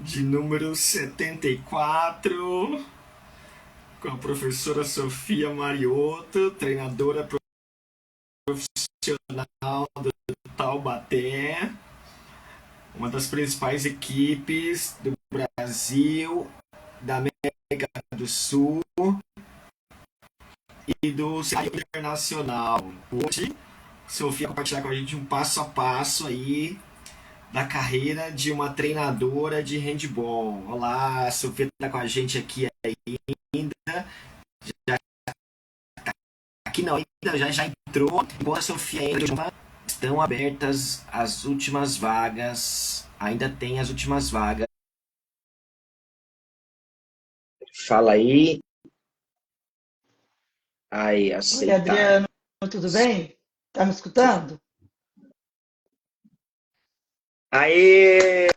de número 74, com a professora Sofia Mariotto, treinadora profissional do Taubaté, uma das principais equipes do Brasil, da América do Sul e do cenário internacional. Hoje, Sofia vai compartilhar com a gente um passo a passo aí da carreira de uma treinadora de handball. Olá, a Sofia está com a gente aqui ainda. Já, aqui não, ainda já entrou. Enquanto a Sofia entra, estão abertas as últimas vagas. Ainda tem as últimas vagas. Fala aí. Aí, Oi, aceitar. Adriano, tudo bem? Tá me escutando? Aí,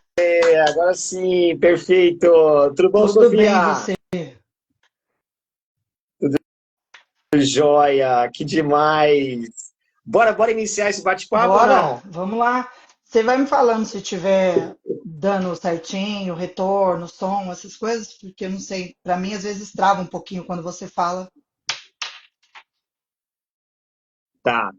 agora sim, perfeito. Tudo bom, Tudo bem, e Sofia? você? Joia, que demais. Bora iniciar esse bate-papo ou Bora, não? vamos lá. Você vai me falando se estiver dando certinho, retorno, som, essas coisas, porque eu não sei, para mim às vezes trava um pouquinho quando você fala. Tá.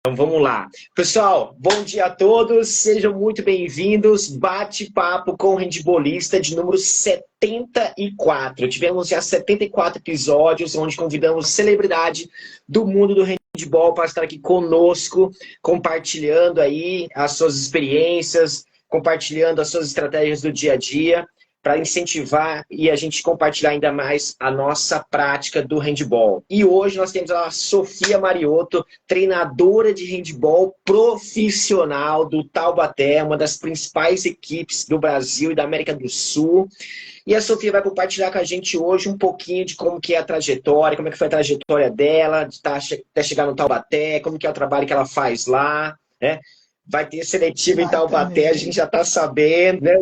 Então vamos lá. Pessoal, bom dia a todos, sejam muito bem-vindos. Bate-papo com o handbolista de número 74. Tivemos já 74 episódios onde convidamos celebridade do mundo do handball para estar aqui conosco, compartilhando aí as suas experiências, compartilhando as suas estratégias do dia a dia, para incentivar e a gente compartilhar ainda mais a nossa prática do handball. E hoje nós temos a Sofia Mariotto, treinadora de handball profissional do Taubaté, uma das principais equipes do Brasil e da América do Sul. E a Sofia vai compartilhar com a gente hoje um pouquinho de como que é a trajetória, como é que foi a trajetória dela, até chegar no Taubaté, como que é o trabalho que ela faz lá, né? Vai ter seletivo em Vai ter Taubaté, a gente mesmo. já está sabendo, né?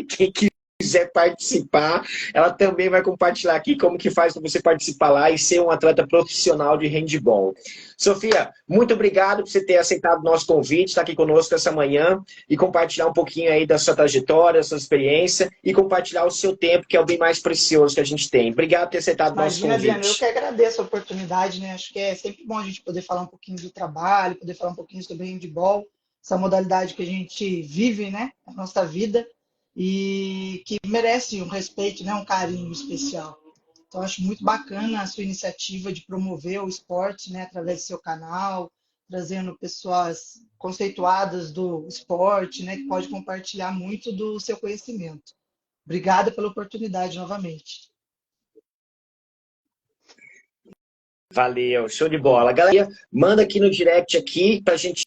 Quem quiser participar, ela também vai compartilhar aqui como que faz para você participar lá e ser um atleta profissional de handball. Sofia, muito obrigado por você ter aceitado o nosso convite, estar aqui conosco essa manhã e compartilhar um pouquinho aí da sua trajetória, da sua experiência e compartilhar o seu tempo, que é o bem mais precioso que a gente tem. Obrigado por ter aceitado o nosso Imagina, Adriano, eu que convite. agradeço a oportunidade, né? Acho que é sempre bom a gente poder falar um pouquinho do trabalho, poder falar um pouquinho sobre handball, essa modalidade que a gente vive, né? A nossa vida e que merece um respeito, né? Um carinho especial. Então, acho muito bacana a sua iniciativa de promover o esporte, né? Através do seu canal, trazendo pessoas conceituadas do esporte, né? Que pode compartilhar muito do seu conhecimento. Obrigada pela oportunidade novamente. Valeu, show de bola. Galera, manda aqui no direct aqui pra gente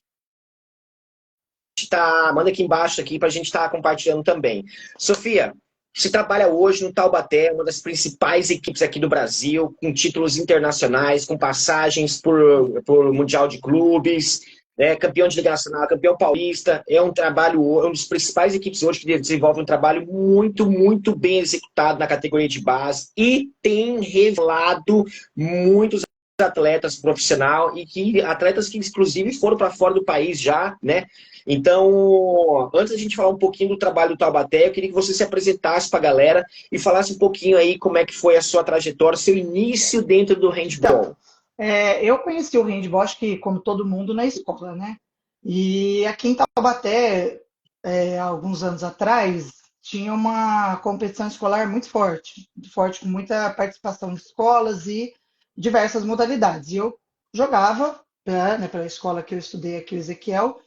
manda aqui embaixo aqui para a gente estar compartilhando também. Sofia, você trabalha hoje no Taubaté, uma das principais equipes aqui do Brasil, com títulos internacionais, com passagens por Mundial de Clubes, né, campeão de Liga Nacional, campeão paulista. É um trabalho, é um dos principais equipes hoje que desenvolve um trabalho muito bem executado na categoria de base e tem revelado muitos atletas profissional e que atletas que inclusive foram para fora do país já, né? Então, antes da gente falar um pouquinho do trabalho do Taubaté, eu queria que você se apresentasse para a galera e falasse um pouquinho aí como é que foi a sua trajetória, seu início dentro do Então, handball. eu conheci o handball, acho que como todo mundo, na escola, né? E aqui em Taubaté, alguns anos atrás, tinha uma competição escolar muito forte, com muita participação de escolas e diversas modalidades. E eu jogava, né, pela escola que eu estudei aqui, o Ezequiel,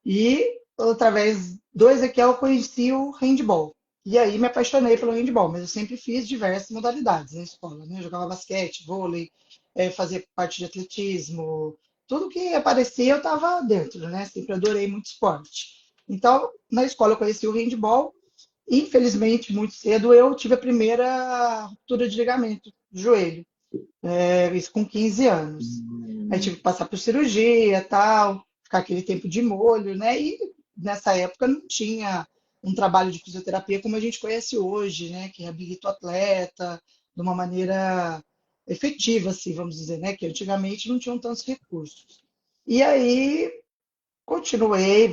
e através do Ezequiel eu conheci o handball. E aí me apaixonei pelo handball, mas eu sempre fiz diversas modalidades na escola, né? Eu jogava basquete, vôlei, fazia parte de atletismo, tudo que aparecia eu estava dentro, né? Sempre adorei muito esporte. Então, na escola eu conheci o handball. Infelizmente, muito cedo eu tive a primeira ruptura de ligamento do joelho, isso com 15 anos. Aí tive que passar por cirurgia, tal, ficar aquele tempo de molho, né? E nessa época não tinha um trabalho de fisioterapia como a gente conhece hoje, né? Que reabilita o atleta de uma maneira efetiva, assim, vamos dizer, né? Que antigamente não tinham tantos recursos. E aí continuei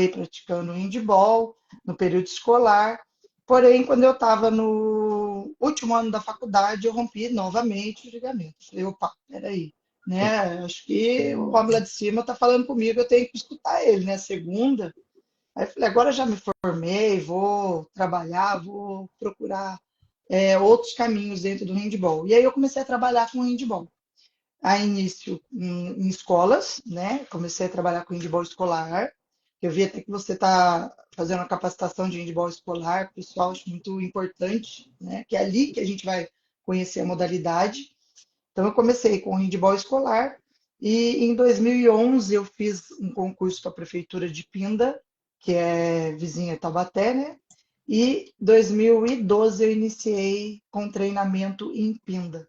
praticando handball no período escolar. Porém, quando eu estava no último ano da faculdade, eu rompi novamente o ligamento. Falei, opa, peraí, né? Acho que o homem lá de cima está falando comigo, eu tenho que escutar ele, né? Segunda. Aí eu falei, agora já me formei, vou trabalhar, vou procurar outros caminhos dentro do handball. E aí eu comecei a trabalhar com handball. A início em escolas, né? Comecei a trabalhar com handball escolar. Eu vi até que você está fazendo a capacitação de handball escolar, pessoal, acho muito importante, né? Que é ali que a gente vai conhecer a modalidade. Então, eu comecei com handball escolar e em 2011 eu fiz um concurso para a prefeitura de Pinda, que é vizinha de Taubaté, né? E 2012 eu iniciei com treinamento em Pinda.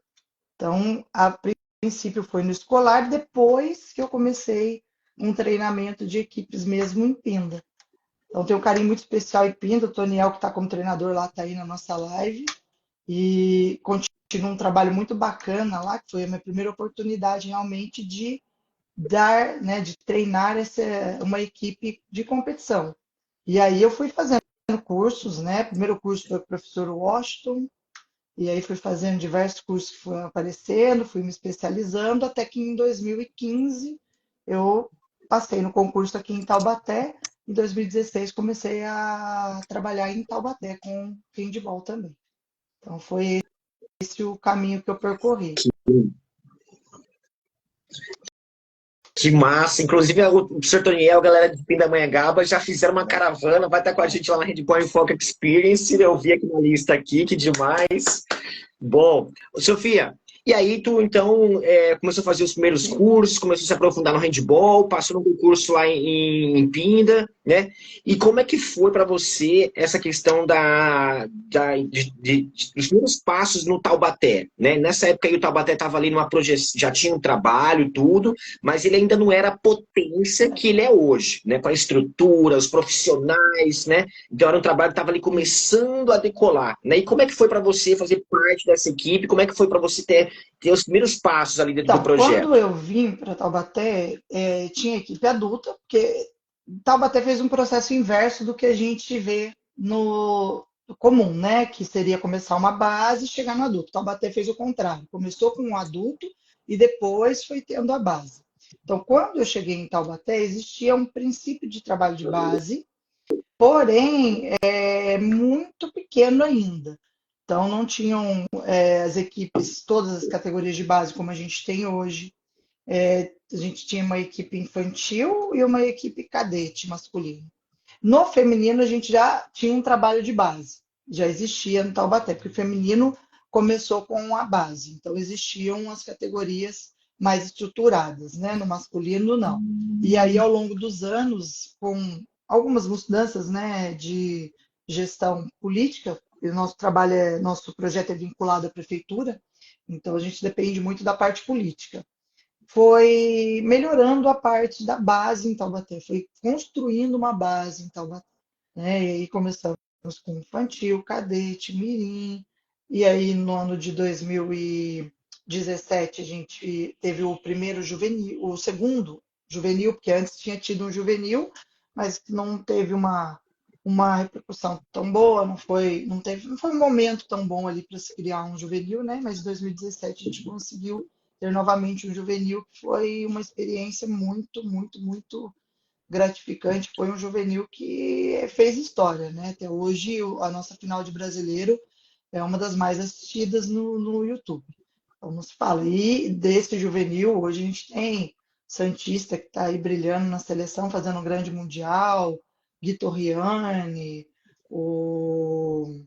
Então, a princípio foi no escolar, depois que eu comecei um treinamento de equipes mesmo em Pinda. Então, tenho um carinho muito especial em Pinda, o Toniel, que está como treinador lá, está aí na nossa live, e continua um trabalho muito bacana lá, que foi a minha primeira oportunidade realmente de dar, né, de treinar uma equipe de competição. E aí eu fui fazendo cursos, né? Primeiro curso foi com o professor Washington, e aí fui fazendo diversos cursos que foram aparecendo, fui me especializando, até que em 2015 eu passei no concurso aqui em Taubaté. Em 2016 comecei a trabalhar em Taubaté com handball também. Então foi esse o caminho que eu percorri. Que massa. Inclusive, o professor Toniel, a galera de Pindamonhangaba já fizeram uma caravana, vai estar com a gente lá na Handball Foca Experience. Eu vi aqui na lista aqui, que demais. Bom, Sofia, e aí tu então começou a fazer os primeiros cursos, começou a se aprofundar no handball, passou no concurso lá em Pinda, né? E como é que foi para você essa questão dos primeiros passos no Taubaté, né? Nessa época aí o Taubaté estava ali numa projeção, já tinha um trabalho, tudo, mas ele ainda não era a potência que ele é hoje, né? Com a estrutura, os profissionais, né? Então era um trabalho que estava ali começando a decolar, né? E como é que foi para você fazer parte dessa equipe? Como é que foi para você ter os primeiros passos ali dentro do Então, projeto? quando eu vim para Taubaté, tinha equipe adulta, porque Taubaté fez um processo inverso do que a gente vê no comum, né? Que seria começar uma base e chegar no adulto. Taubaté fez o contrário, começou com um adulto e depois foi tendo a base. Então, quando eu cheguei em Taubaté, existia um princípio de trabalho de base, porém, muito pequeno ainda. Então, não tinham as equipes, todas as categorias de base como a gente tem hoje. A gente tinha uma equipe infantil e uma equipe cadete masculina. No feminino, a gente já tinha um trabalho de base, já existia no Taubaté, porque o feminino começou com a base, então existiam as categorias mais estruturadas, né? No masculino, não. E aí, ao longo dos anos, com algumas mudanças, né, de gestão política, e o nosso trabalho nosso projeto é vinculado à prefeitura, então a gente depende muito da parte política, foi melhorando a parte da base em Taubaté, foi construindo uma base em Taubaté, né? E aí começamos com infantil, cadete, mirim, e aí no ano de 2017 a gente teve o primeiro juvenil, o segundo juvenil, porque antes tinha tido um juvenil, mas não teve uma repercussão tão boa, não foi um momento tão bom ali para se criar um juvenil, né? Mas em 2017 a gente conseguiu ter novamente um juvenil, que foi uma experiência muito, muito, muito gratificante. Foi um juvenil que fez história, né? Até hoje, a nossa final de brasileiro é uma das mais assistidas no YouTube. Então, não se fala. E desse juvenil, hoje a gente tem Santista, que está aí brilhando na seleção, fazendo um grande mundial, Gui Torriani, o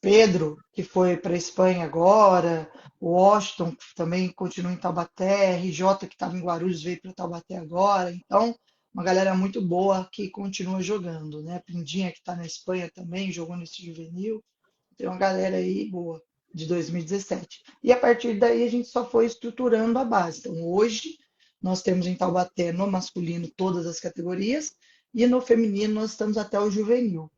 Pedro, que foi para a Espanha agora, o Washington, que também continua em Taubaté, RJ, que estava em Guarulhos, veio para Taubaté agora. Então, uma galera muito boa que continua jogando, né? Pindinha, que está na Espanha também, jogou nesse juvenil. Tem uma galera aí boa, de 2017. E a partir daí a gente só foi estruturando a base. Então, hoje, nós temos em Taubaté, no masculino, todas as categorias, e no feminino nós estamos até o juvenil.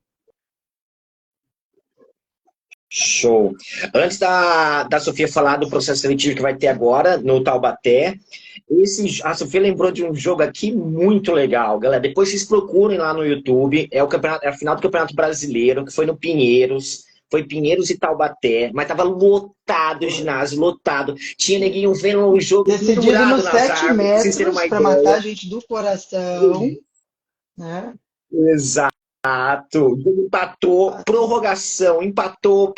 Show. Antes da Sofia falar do processo seletivo que vai ter agora no Taubaté, a Sofia lembrou de um jogo aqui muito legal, galera. Depois vocês procurem lá no YouTube. É o campeonato, é a final do Campeonato Brasileiro, que foi no Pinheiros. Foi Pinheiros e Taubaté, mas tava lotado o Foi. ginásio, lotado. Tinha neguinho vendo o jogo Decidido pendurado nos nas 7 árvores, pra vocês terem metros uma para matar a ideia. gente do coração, né? Exato. Empatou, prorrogação, empatou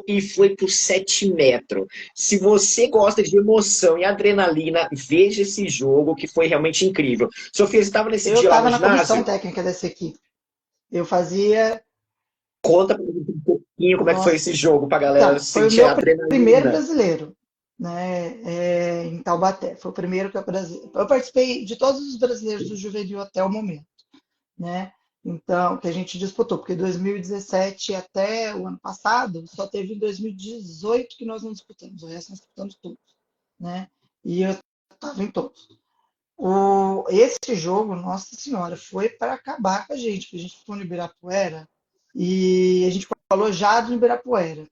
e foi por 7 metros. Se você gosta de emoção e adrenalina, veja esse jogo que foi realmente incrível. Sofia, você estava nesse Eu dia lá estava no na comissão ginásio? técnica dessa equipe. Eu fazia, Conta pra gente um pouquinho como é que foi esse nossa, jogo, pra galera então, foi o sentir a meu primeiro adrenalina. brasileiro, né, em Taubaté. Foi o primeiro que eu participei de todos os brasileiros do juvenil até o momento, né? Então, que a gente disputou, porque 2017 até o ano passado, só teve em 2018 que nós não disputamos, o resto nós disputamos todos, né? E eu estava em todos. Esse jogo, nossa senhora, foi para acabar com a gente, porque a gente ficou no Ibirapuera e a gente falou já do Ibirapuera.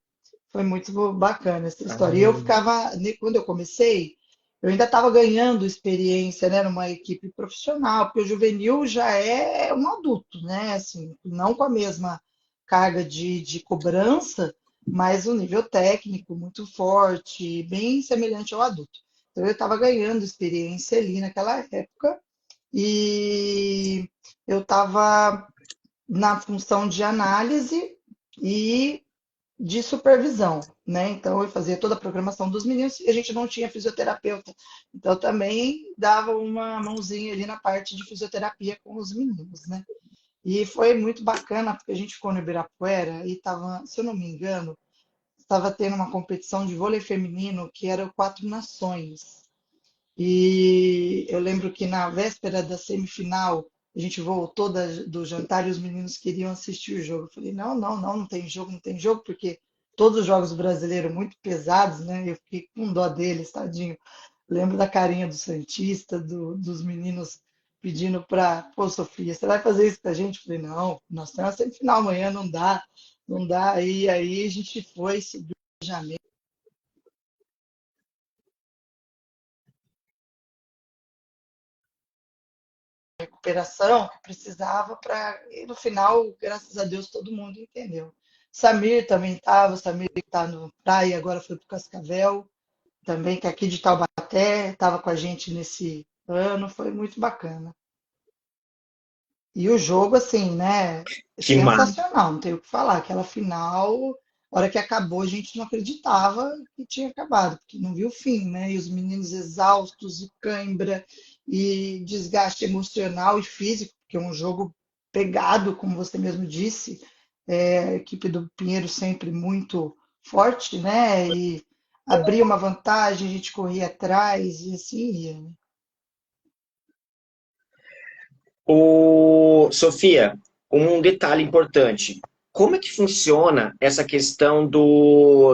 Foi muito bacana essa história. E eu ficava, quando eu comecei, eu ainda estava ganhando experiência, né, numa equipe profissional, porque o juvenil já é um adulto, né? Assim, não com a mesma carga de cobrança, mas um nível técnico muito forte, bem semelhante ao adulto. Então eu estava ganhando experiência ali naquela época e eu estava na função de análise e de supervisão, né? Então eu fazia toda a programação dos meninos e a gente não tinha fisioterapeuta. Então eu também dava uma mãozinha ali na parte de fisioterapia com os meninos, né? E foi muito bacana porque a gente ficou no Ibirapuera e estava, se eu não me engano, estava tendo uma competição de vôlei feminino que era o Quatro Nações. E eu lembro que na véspera da semifinal, a gente voltou do jantar e os meninos queriam assistir o jogo. Eu falei, não, não, não, não tem jogo, não tem jogo, porque todos os jogos brasileiros muito pesados, né? Eu fiquei com dó deles, tadinho. Lembro da carinha do Santista, dos meninos pedindo para, pô, Sofia, você vai fazer isso com a gente? Eu falei, não, nós temos a semifinal amanhã, não dá, não dá. Aí a gente foi, seguiu o planejamento, recuperação que precisava para. E no final, graças a Deus, todo mundo entendeu. Samir também estava, Samir que está no praia, agora foi para o Cascavel, também que é aqui de Taubaté, estava com a gente nesse ano, foi muito bacana. E o jogo, assim, né, é Que massa. sensacional, não tenho o que falar. Aquela final, a hora que acabou, a gente não acreditava que tinha acabado, porque não viu o fim, né? E os meninos exaustos, e cãibra, e desgaste emocional e físico, porque é um jogo pegado, como você mesmo disse. A equipe do Pinheiro sempre muito forte, né? E abria uma vantagem, a gente corria atrás, e assim ia, né? Sofia, um detalhe importante. Como é que funciona essa questão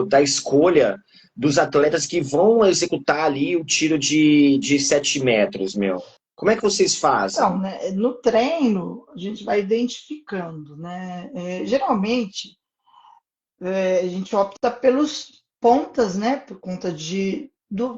da escolha dos atletas que vão executar ali o tiro de 7 metros, meu? Como é que vocês Então, fazem? né, no treino, a gente vai identificando, né? Geralmente, a gente opta pelos pontas, né? Por conta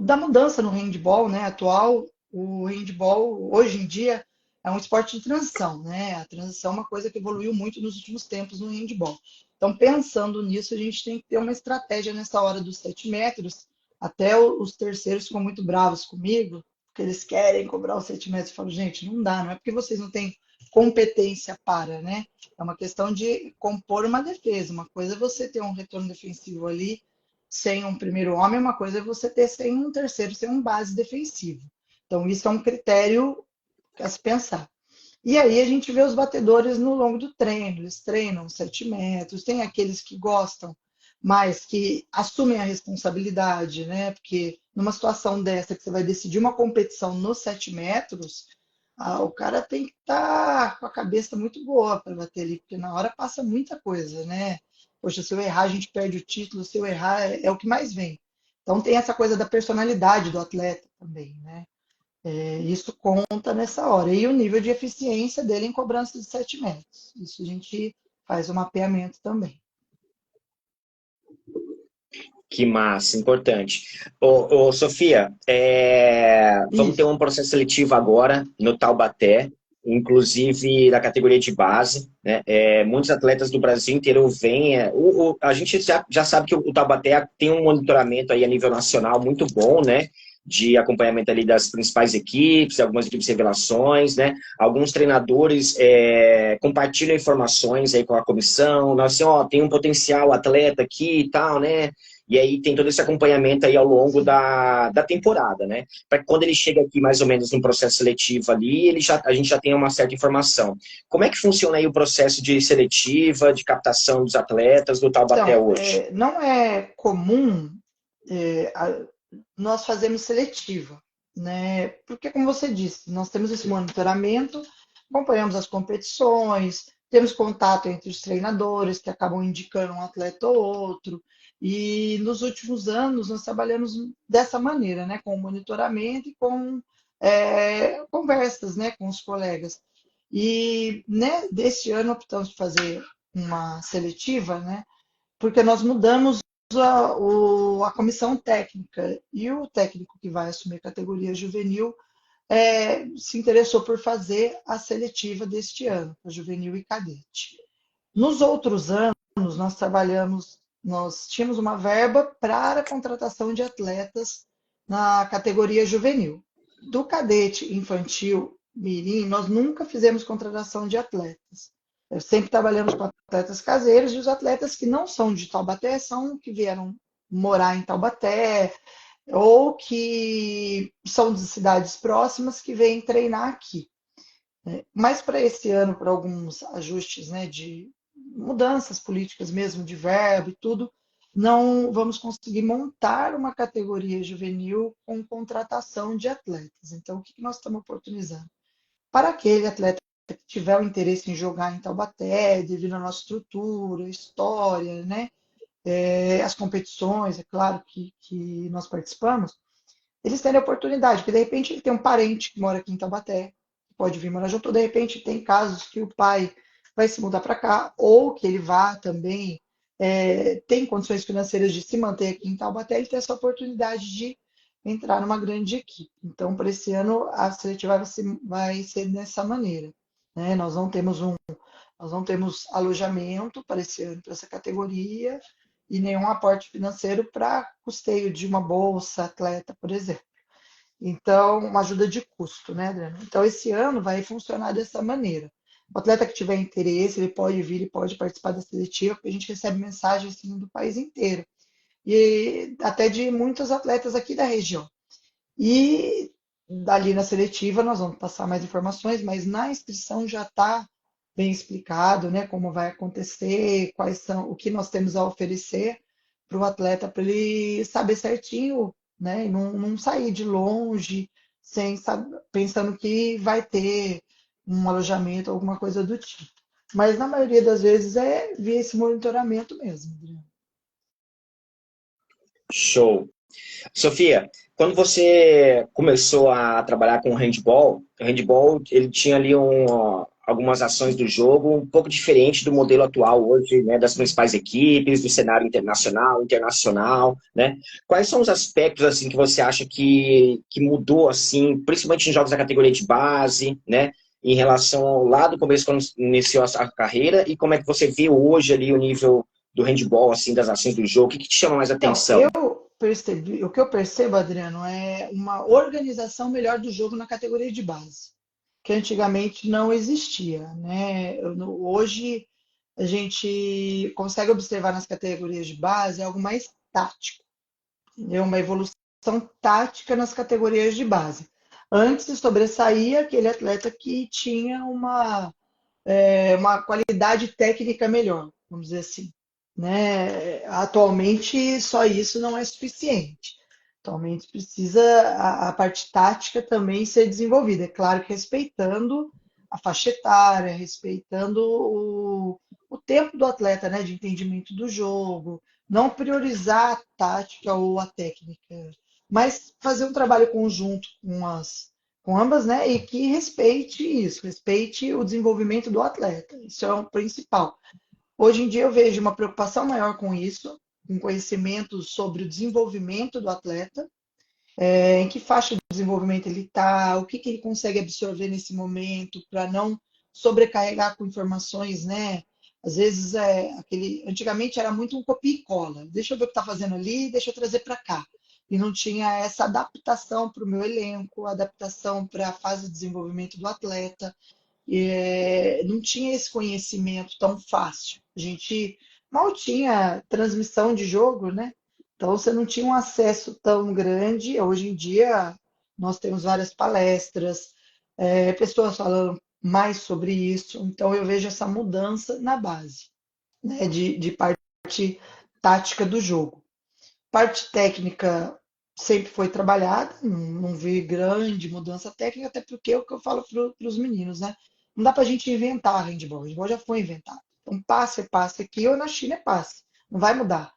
da mudança no handball, né? Atual, o handball, hoje em dia, é um esporte de transição, né? A transição é uma coisa que evoluiu muito nos últimos tempos no handball. Então, pensando nisso, a gente tem que ter uma estratégia nessa hora dos 7 metros. Até os terceiros ficam muito bravos comigo, porque eles querem cobrar os 7 metros. Eu falo, gente, não dá, não é porque vocês não têm competência para, né? É uma questão de compor uma defesa. Uma coisa é você ter um retorno defensivo ali sem um primeiro homem, uma coisa é você ter sem um terceiro, sem um base defensivo. Então, isso é um critério a se pensar. E aí a gente vê os batedores no longo do treino. Eles treinam 7 metros, tem aqueles que gostam, mas que assumem a responsabilidade, né? Porque numa situação dessa que você vai decidir uma competição nos 7 metros, o cara tem que estar com a cabeça muito boa para bater ali, porque na hora passa muita coisa, né? Poxa, se eu errar, a gente perde o título, se eu errar, é o que mais vem. Então tem essa coisa da personalidade do atleta também, né? Isso conta nessa hora. E o nível de eficiência dele em cobrança de 7 metros. Isso a gente faz o mapeamento também. Que massa, importante. Sofia, vamos ter Isso. um processo seletivo agora no Taubaté, inclusive da categoria de base, né? Muitos atletas do Brasil inteiro vêm. A gente já sabe que o Taubaté tem um monitoramento aí a nível nacional muito bom, né? De acompanhamento ali das principais equipes, algumas equipes revelações, né? Alguns treinadores compartilham informações aí com a comissão, nós assim, ó, tem um potencial atleta aqui e tal, né? E aí tem todo esse acompanhamento aí ao longo da temporada, né? Para que quando ele chega aqui mais ou menos no processo seletivo ali, a gente já tenha uma certa informação. Como é que funciona aí o processo de seletiva, de captação dos atletas do Taubaté Então, hoje? não é comum nós fazermos seletiva, né? Porque, como você disse, nós temos esse monitoramento, acompanhamos as competições, temos contato entre os treinadores que acabam indicando um atleta ou outro. E nos últimos anos nós trabalhamos dessa maneira, né? Com monitoramento e com conversas, né? Com os colegas. E né, deste ano optamos por fazer uma seletiva, né? Porque nós mudamos a comissão técnica e o técnico que vai assumir a categoria juvenil se interessou por fazer a seletiva deste ano, a juvenil e cadete. Nos outros anos, nós tínhamos uma verba para a contratação de atletas na categoria juvenil. Do cadete infantil, mirim, nós nunca fizemos contratação de atletas. Sempre trabalhamos com atletas caseiros e os atletas que não são de Taubaté são que vieram morar em Taubaté ou que são de cidades próximas que vêm treinar aqui. Mas para esse ano, por alguns ajustes, né, de mudanças políticas mesmo, de verbo e tudo, não vamos conseguir montar uma categoria juvenil com contratação de atletas. Então, o que nós estamos oportunizando? Para aquele atleta que tiver o interesse em jogar em Taubaté, devido à nossa estrutura, história, né? As competições, é claro, que nós participamos, eles terem a oportunidade, porque de repente ele tem um parente que mora aqui em Taubaté, que pode vir morar junto, ou de repente tem casos que o pai vai se mudar para cá, ou que ele vá também, tem condições financeiras de se manter aqui em Taubaté, ele tem essa oportunidade de entrar numa grande equipe. Então, para esse ano, a seletiva vai ser dessa maneira. Né? Nós não temos alojamento para esse ano, para essa categoria, e nenhum aporte financeiro para custeio de uma bolsa atleta, por exemplo. Então, uma ajuda de custo, né, Adriano? Então, esse ano vai funcionar dessa maneira. O atleta que tiver interesse, ele pode vir e pode participar da seletiva, porque a gente recebe mensagens assim, do país inteiro. E até de muitos atletas aqui da região. E dali na seletiva nós vamos passar mais informações, mas na inscrição já está bem explicado, né, como vai acontecer, quais são, o que nós temos a oferecer para o atleta, para ele saber certinho, né, e não sair de longe sem pensando que vai ter um alojamento, alguma coisa do tipo. Mas na maioria das vezes é via esse monitoramento mesmo, Adriano. Show. Sofia, quando você começou a trabalhar com o handball ele tinha ali algumas ações do jogo um pouco diferente do modelo atual hoje, né, das principais equipes, do cenário internacional, né? Quais são os aspectos assim que você acha que mudou assim, principalmente em jogos da categoria de base, né? Em relação ao lá do começo quando iniciou a sua carreira e como é que você vê hoje ali o nível do handball, assim, das ações do jogo? O que te chama mais Então, atenção? o que eu percebo, Adriano, é uma organização melhor do jogo na categoria de base, que antigamente não existia, né? Hoje a gente consegue observar nas categorias de base algo mais tático, entendeu? Uma evolução tática nas categorias de base. Antes sobressaía aquele atleta que tinha uma qualidade técnica melhor, vamos dizer assim. Né? Atualmente, só isso não é suficiente. Atualmente precisa a parte tática também ser desenvolvida. É claro que respeitando a faixa etária, respeitando o tempo do atleta, né, de entendimento do jogo, não priorizar a tática ou a técnica, mas fazer um trabalho conjunto com ambas, né, e que respeite isso, respeite o desenvolvimento do atleta. Isso é o principal. Hoje em dia eu vejo uma preocupação maior com isso, um conhecimento sobre o desenvolvimento do atleta, em que faixa de desenvolvimento ele está, o que ele consegue absorver nesse momento, para não sobrecarregar com informações, né? Às vezes, antigamente era muito um copia e cola. Deixa eu ver o que está fazendo ali, deixa eu trazer para cá. E não tinha essa adaptação para o meu elenco, adaptação para a fase de desenvolvimento do atleta. Não tinha esse conhecimento tão fácil. A gente mal tinha transmissão de jogo, né? Então você não tinha um acesso tão grande. Hoje em dia nós temos várias palestras, pessoas falando mais sobre isso. Então eu vejo essa mudança na base, né? De parte tática do jogo. Parte técnica sempre foi trabalhada, não vi grande mudança técnica, até porque é o que eu falo para os meninos, né? Não dá para a gente inventar handball já foi inventado. Então, passe é passe aqui, ou na China é passe, não vai mudar.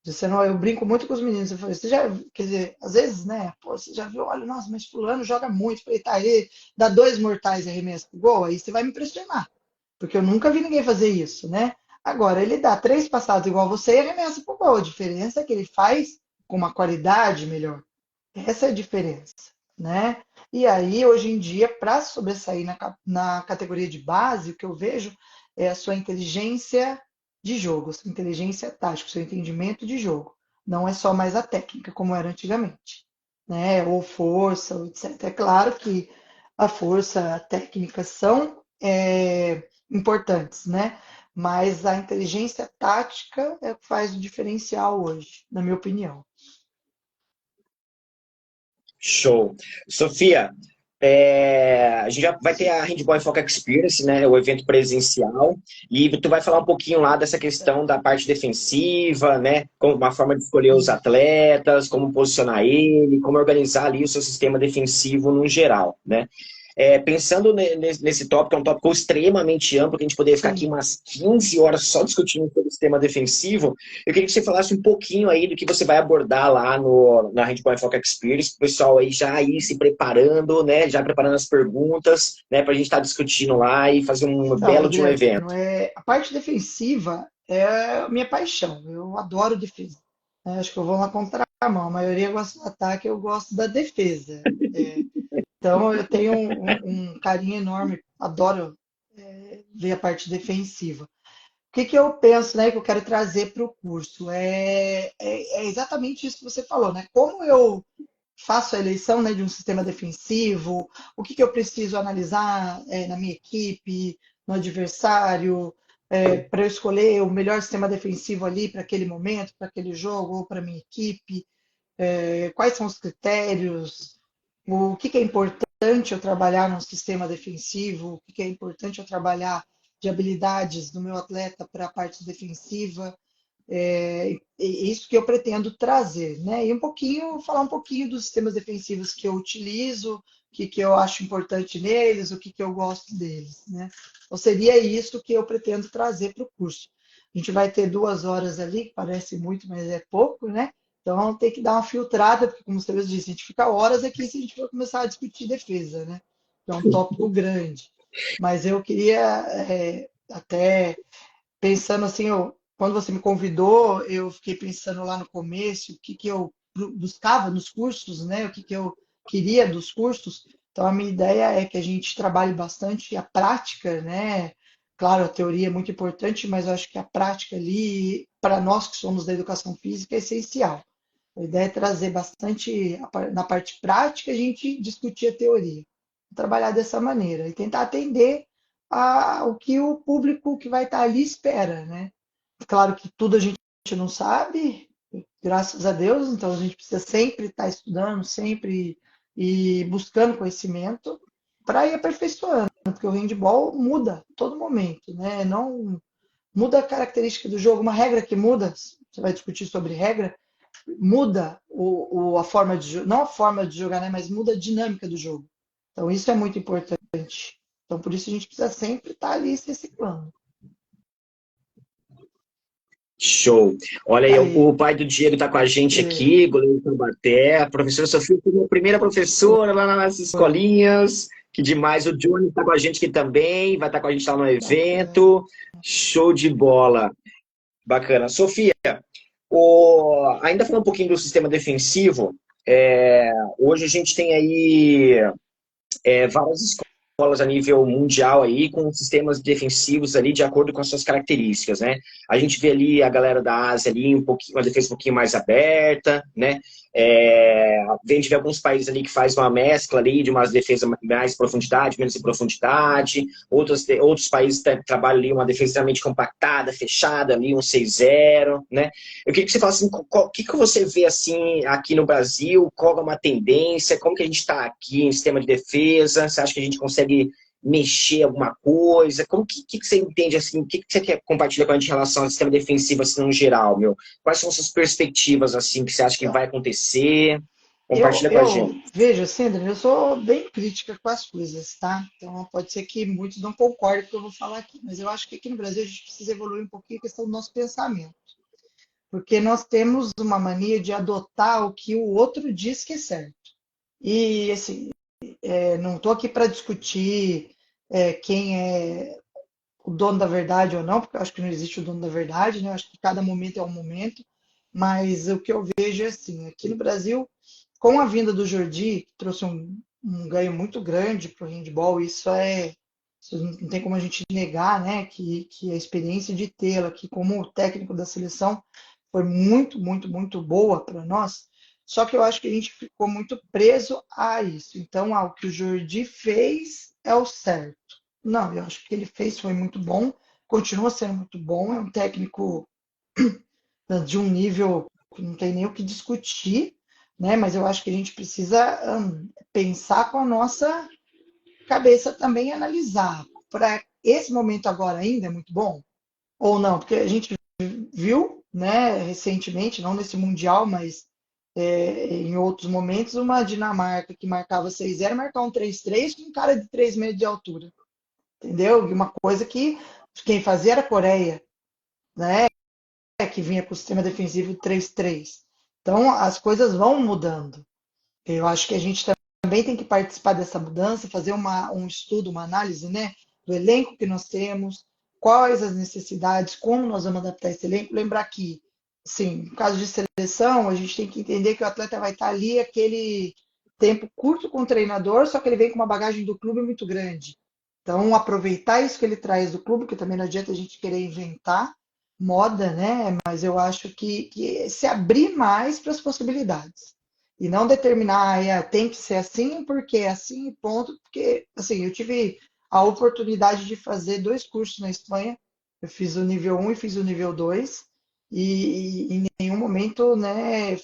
Você não, eu brinco muito com os meninos, eu falei, você já, quer dizer, às vezes, né, pô, você já viu, olha, nossa, mas fulano joga muito, falei, tá, ele dá 2 mortais e arremessa pro gol, aí você vai me impressionar, porque eu nunca vi ninguém fazer isso, né? Agora, ele dá 3 passadas igual você e arremessa pro gol. A diferença é que ele faz com uma qualidade melhor. Essa é a diferença, né? E aí, hoje em dia, para sobressair na categoria de base, o que eu vejo é a sua inteligência de jogo, a sua inteligência tática, o seu entendimento de jogo. Não é só mais a técnica, como era antigamente, né? Ou força, ou etc. É claro que a força, a técnica são importantes, né? Mas a inteligência tática é o que faz o diferencial hoje, na minha opinião. Show. Sofia, a gente já vai ter a Handball em Foca Experience, né, o evento presencial, e tu vai falar um pouquinho lá dessa questão da parte defensiva, né, como uma forma de escolher os Isso. atletas, como posicionar ele, como organizar ali o seu sistema defensivo no geral, né. Pensando nesse tópico, é um tópico extremamente amplo, que a gente poderia ficar aqui Sim. umas 15 horas só discutindo sobre o sistema defensivo. Eu queria que você falasse um pouquinho aí do que você vai abordar lá na Handball em Foca Experience, o pessoal aí já ir se preparando, né, já preparando as perguntas, né, para a gente estar discutindo lá e fazer um Então, belo de um Adriano, evento. a parte defensiva é a minha paixão. Eu adoro defesa. Acho que eu vou na contramão. A maioria gosta do ataque, eu gosto da defesa. Então, eu tenho um carinho enorme, adoro ver a parte defensiva. O que que eu penso, né, que eu quero trazer para o curso? É exatamente isso que você falou, né? Como eu faço a eleição, né, de um sistema defensivo, o que que eu preciso analisar na minha equipe, no adversário, para eu escolher o melhor sistema defensivo ali para aquele momento, para aquele jogo, ou para minha equipe, quais são os critérios, o que que é importante eu trabalhar num sistema defensivo, o que que é importante eu trabalhar de habilidades do meu atleta para a parte defensiva. Isso que eu pretendo trazer, né? E falar um pouquinho dos sistemas defensivos que eu utilizo, o que que eu acho importante neles, o que que eu gosto deles, né? Então seria isso que eu pretendo trazer para o curso. A gente vai ter 2 horas ali, que parece muito, mas é pouco, né? Então tem que dar uma filtrada, porque como você mesmo disse, a gente fica horas aqui se a gente for começar a discutir defesa, né? Que é um tópico grande. Mas eu queria até pensando assim, quando você me convidou, eu fiquei pensando lá no começo, o que que eu buscava nos cursos, né? O que que eu queria dos cursos. Então, a minha ideia é que a gente trabalhe bastante a prática, né? Claro, a teoria é muito importante, mas eu acho que a prática ali, para nós que somos da educação física, é essencial. A ideia é trazer bastante na parte prática, a gente discutir a teoria. Trabalhar dessa maneira e tentar atender o que o público que vai estar ali espera, né? Claro que tudo a gente não sabe, graças a Deus, então a gente precisa sempre estar estudando, sempre e buscando conhecimento para ir aperfeiçoando, porque o handball muda a todo momento, né? Não muda a característica do jogo, uma regra que muda, você vai discutir sobre regra, muda a forma de não a forma de jogar, né? Mas muda a dinâmica do jogo. Então isso é muito importante. Então por isso a gente precisa sempre estar ali se reciclando. Show. Olha aí, Aí, o pai do Diego está com a gente é, aqui, goleiro do Taubaté. A professora Sofia foi minha primeira professora lá nas escolinhas. Que demais. O Johnny está com a gente aqui também, vai estar com a gente lá no bacana. evento. Show de bola. Bacana. Sofia, Ainda falando um pouquinho do sistema defensivo, hoje a gente tem aí várias escolas a nível mundial aí com sistemas defensivos ali de acordo com as suas características, né? A gente vê ali a galera da Ásia ali uma defesa um pouquinho mais aberta, né? A gente vê alguns países ali que faz uma mescla ali de umas defesas mais profundidade, menos em profundidade. Outros países trabalham ali uma defesa extremamente compactada, fechada ali, um 6-0, né? Eu queria que você falasse assim, o que você vê assim aqui no Brasil, qual é uma tendência, como que a gente está aqui em sistema de defesa, você acha que a gente consegue mexer alguma coisa? Como que você entende assim? O que você quer compartilhar com a gente em relação ao sistema defensivo assim no geral, meu? Quais são suas perspectivas assim que você acha que Então, vai acontecer? eu, Compartilha com a eu gente. vejo, Sandra, eu sou bem crítica com as coisas, tá? Então pode ser que muitos não concordem com o que eu vou falar aqui, mas eu acho que aqui no Brasil a gente precisa evoluir um pouquinho a questão do nosso pensamento, porque nós temos uma mania de adotar o que o outro diz que é certo. E assim, não estou aqui para discutir quem é o dono da verdade ou não, porque eu acho que não existe o dono da verdade, né? Eu acho que cada momento é um momento, mas o que eu vejo é assim, aqui no Brasil, com a vinda do Jordi, que trouxe um ganho muito grande para o handball, isso não tem como a gente negar, né? Que a experiência de tê-lo aqui como técnico da seleção foi muito, muito, muito boa para nós. Só que eu acho que a gente ficou muito preso a isso. Então, o que o Jordi fez é o certo. Não, eu acho que o que ele fez foi muito bom, continua sendo muito bom, é um técnico de um nível que não tem nem o que discutir, né? Mas eu acho que a gente precisa pensar com a nossa cabeça também e analisar. Para esse momento agora ainda é muito bom ou não? Porque a gente viu, né, recentemente, não nesse Mundial, mas em outros momentos, uma Dinamarca que marcava 6-0 marcar um 3-3 com um cara de 3 metros de altura. Entendeu? E uma coisa que quem fazia era a Coreia, né? Que vinha com o sistema defensivo 3-3. Então, as coisas vão mudando. Eu acho que a gente também tem que participar dessa mudança, fazer um estudo, uma análise, né? Do elenco que nós temos, quais as necessidades, como nós vamos adaptar esse elenco. Lembrar que, sim, no caso de seleção, a gente tem que entender que o atleta vai estar ali aquele tempo curto com o treinador, só que ele vem com uma bagagem do clube muito grande. Então, aproveitar isso que ele traz do clube, que também não adianta a gente querer inventar moda, né? Mas eu acho que se abrir mais para as possibilidades. E não determinar, tem que ser assim, porque é assim, ponto. Porque, assim, eu tive a oportunidade de fazer 2 cursos na Espanha. Eu fiz o nível 1 e fiz o nível 2. E em nenhum momento, né,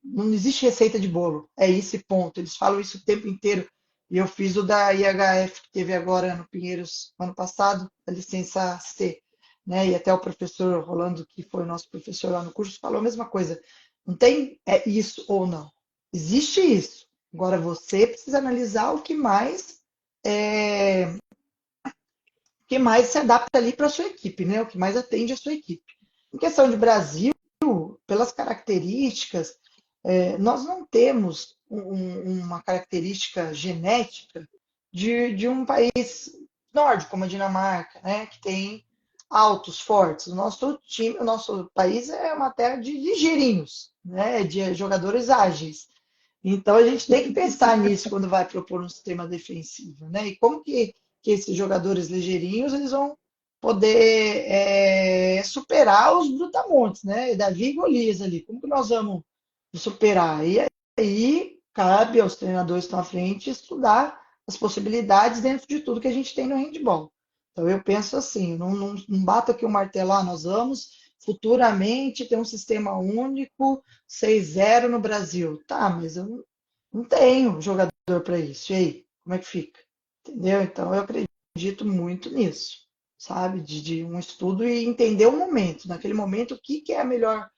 não existe receita de bolo. É esse ponto. Eles falam isso o tempo inteiro. E eu fiz o da IHF, que teve agora no Pinheiros, ano passado, a licença C. Né? E até o professor Rolando, que foi o nosso professor lá no curso, falou a mesma coisa. Não tem isso ou não. Existe isso. Agora você precisa analisar é, o que mais se adapta ali para a sua equipe, né? O que mais atende a sua equipe. Em questão de Brasil, pelas características, nós não temos uma característica genética de um país nórdico, como a Dinamarca, né? Que tem altos, fortes. O nosso time, o nosso país é uma terra de ligeirinhos, né? De jogadores ágeis. Então a gente tem que pensar nisso quando vai propor um sistema defensivo, né? E como que esses jogadores ligeirinhos eles vão poder superar os brutamontes, né? Davi e Golias ali. Como que nós vamos superar? E aí cabe aos treinadores que estão à frente estudar as possibilidades dentro de tudo que a gente tem no handball. Então eu penso assim, não bato aqui o martelo, nós vamos futuramente ter um sistema único 6-0 no Brasil. Tá, mas eu não tenho jogador para isso. E aí, como é que fica? Entendeu? Então eu acredito muito nisso, sabe? De um estudo e entender o momento, naquele momento, que é a melhor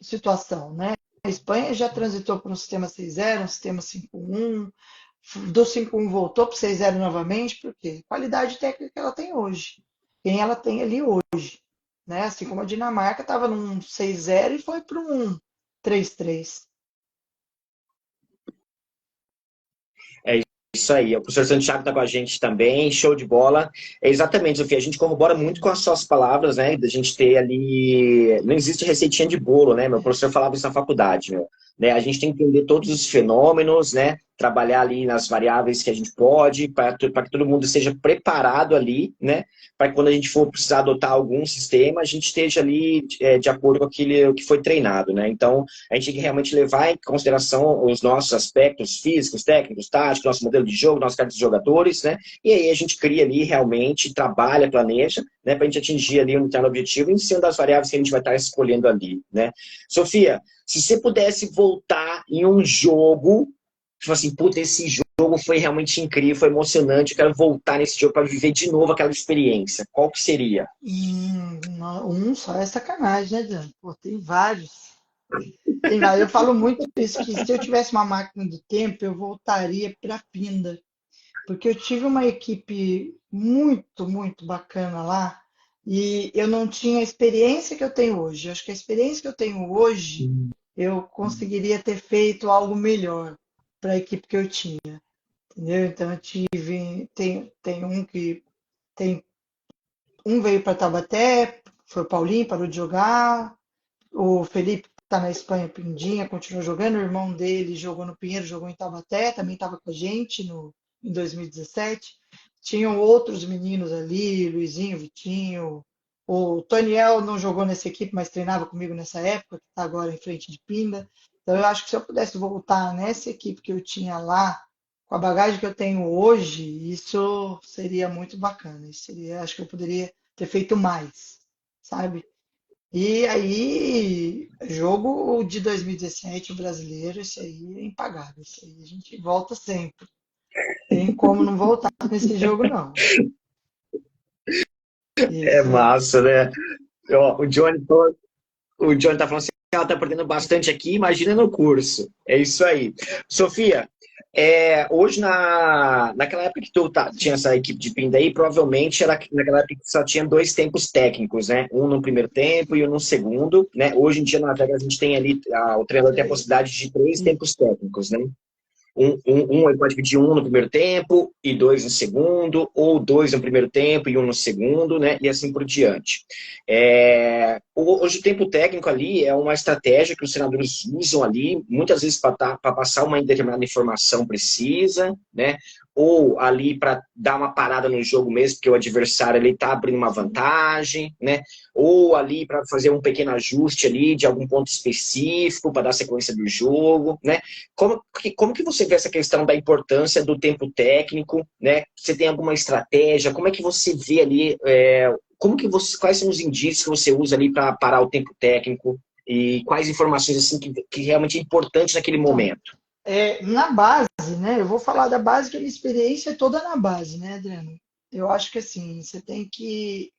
situação, né? A Espanha já transitou para um sistema 6-0, um sistema 5-1, do 5-1 voltou para o 6-0 novamente, porque qualidade técnica que ela tem hoje, quem ela tem ali hoje, né? Assim como a Dinamarca estava num 6-0 e foi para um 3-3. É isso aí. O professor Santiago está com a gente também, show de bola. É exatamente, Sofia, a gente corrobora muito com as suas palavras, né? Da gente ter ali. Não existe receitinha de bolo, né? Meu professor falava isso na faculdade, meu. Né? A gente tem que entender todos os fenômenos, né? Trabalhar ali nas variáveis que a gente pode, para que todo mundo esteja preparado ali, né? Para que quando a gente for precisar adotar algum sistema, a gente esteja ali de acordo com aquilo que foi treinado, né? Então, a gente tem que realmente levar em consideração os nossos aspectos físicos, técnicos, táticos, nosso modelo de jogo, nossa carta de jogadores, né? E aí a gente cria ali realmente, trabalha, planeja, né? Para a gente atingir ali um tal objetivo em cima das variáveis que a gente vai estar escolhendo ali, né? Sofia, se você pudesse voltar em um jogo, tipo assim, puta, esse jogo foi realmente incrível, foi emocionante, eu quero voltar nesse jogo para viver de novo aquela experiência. Qual que seria? Um só é sacanagem, né, Dan? Pô, tem vários. Tem vários. Eu falo muito isso, que se eu tivesse uma máquina do tempo, eu voltaria para Pinda. Porque eu tive uma equipe muito, muito bacana lá e eu não tinha a experiência que eu tenho hoje. Eu acho que a experiência que eu tenho hoje, eu conseguiria ter feito algo melhor para a equipe que eu tinha, entendeu? Então eu tive, tem um que tem um veio para Taubaté, foi o Paulinho, parou de jogar. O Felipe está na Espanha, Pindinha, continuou jogando. O irmão dele jogou no Pinheiro, jogou em Taubaté, também estava com a gente em 2017. Tinham outros meninos ali, Luizinho, Vitinho. O Toniel não jogou nessa equipe, mas treinava comigo nessa época, que está agora em frente de Pinda. Então eu acho que se eu pudesse voltar nessa equipe que eu tinha lá, com a bagagem que eu tenho hoje, isso seria muito bacana. Isso seria, acho que eu poderia ter feito mais, sabe? E aí, jogo de 2017, o brasileiro, isso aí é impagável. Isso aí a gente volta sempre. Tem como não voltar nesse jogo, não. É Isso aí. massa, né? Ó, o Johnny tá falando assim, ela tá aprendendo bastante aqui, imagina no curso. É isso aí. Sofia, hoje naquela época que tu tinha essa equipe de pinda aí, provavelmente era naquela época que só tinha dois tempos técnicos, né? Um no primeiro tempo e um no segundo, né? Hoje em dia na Atlética a gente tem ali, o treinador tem a Três. possibilidade de três Isso. tempos técnicos, né? Ele pode dividir um no primeiro tempo e dois no segundo, ou dois no primeiro tempo e um no segundo, né? E assim por diante. Hoje o tempo técnico ali é uma estratégia que os treinadores usam ali, muitas vezes para passar uma determinada informação precisa, né? Ou ali para dar uma parada no jogo mesmo, porque o adversário está abrindo uma vantagem, né? Ou ali para fazer um pequeno ajuste ali de algum ponto específico para dar sequência do jogo, né? Como que você vê essa questão da importância do tempo técnico, né? Você tem alguma estratégia? Como é que você vê ali, quais são os indícios que você usa ali para parar o tempo técnico e quais informações assim que realmente é importante naquele Então, momento? na base, né? Eu vou falar da base, que a minha experiência é toda na base, né, Adriano? Eu acho que assim, você tem que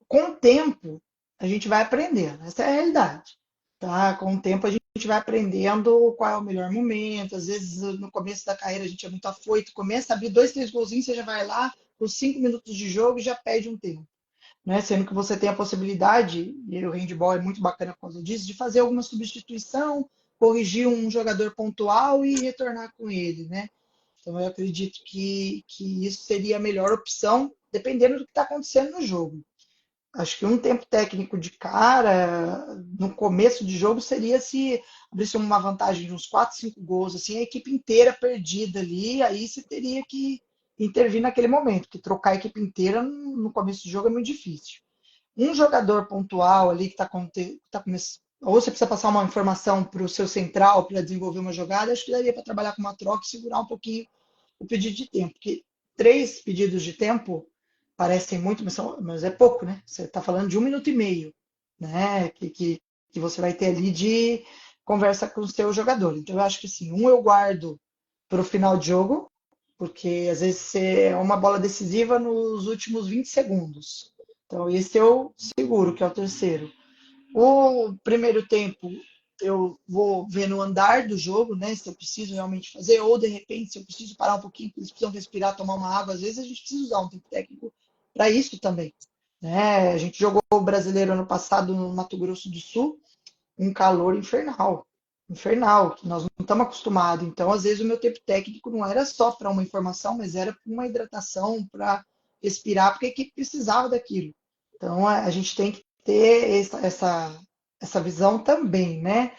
com o tempo, a gente vai aprendendo. Essa é a realidade. Tá? Com o tempo, a gente vai aprendendo qual é o melhor momento. Às vezes, no começo da carreira, a gente é muito afoito. Começa a abrir dois, três golzinhos, você já vai lá, por 5 minutos de jogo, e já perde um tempo. Né? Sendo que você tem a possibilidade, e o handball é muito bacana por causa disso, de fazer alguma substituição, corrigir um jogador pontual e retornar com ele. Né? Então, eu acredito que isso seria a melhor opção, dependendo do que está acontecendo no jogo. Acho que um tempo técnico de cara, no começo de jogo, seria se abrisse uma vantagem de uns 4, 5 gols, assim, a equipe inteira perdida ali, aí você teria que intervir naquele momento, porque trocar a equipe inteira no começo do jogo é muito difícil. Um jogador pontual ali que está começando, ou você precisa passar uma informação para o seu central para desenvolver uma jogada, acho que daria para trabalhar com uma troca e segurar um pouquinho o pedido de tempo, porque 3 pedidos de tempo parecem muito, mas é pouco, né? Você está falando de 1 minuto e meio, né? Que você vai ter ali de conversa com o seu jogador. Então, eu acho que assim, eu guardo para o final de jogo, porque às vezes é uma bola decisiva nos últimos 20 segundos. Então, esse eu seguro, que é o terceiro. O primeiro tempo eu vou ver no andar do jogo, né? Se eu preciso realmente fazer, ou de repente, se eu preciso parar um pouquinho, eles precisam respirar, tomar uma água, às vezes a gente precisa usar um tempo técnico para isso também. Né? A gente jogou o brasileiro ano passado no Mato Grosso do Sul, um calor infernal. infernal, que nós não estamos acostumados. Então, às vezes, o meu tempo técnico não era só para uma informação, mas era para uma hidratação, para respirar, porque a equipe precisava daquilo. Então, a gente tem que ter essa visão também, né?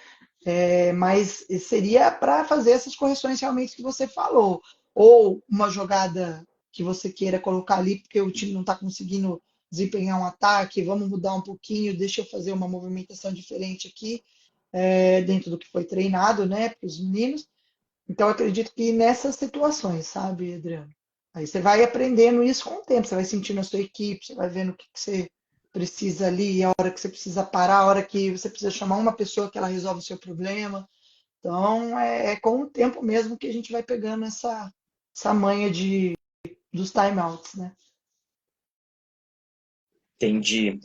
Mas seria para fazer essas correções realmente que você falou. Ou uma jogada que você queira colocar ali, porque o time não está conseguindo desempenhar um ataque, vamos mudar um pouquinho, deixa eu fazer uma movimentação diferente aqui, dentro do que foi treinado, né, para os meninos. Então, eu acredito que nessas situações, sabe, Adriano? Aí você vai aprendendo isso com o tempo, você vai sentindo a sua equipe, você vai vendo o que você precisa ali, a hora que você precisa parar, a hora que você precisa chamar uma pessoa que ela resolve o seu problema. Então, é com o tempo mesmo que a gente vai pegando essa manha dos timeouts, né? Entendi.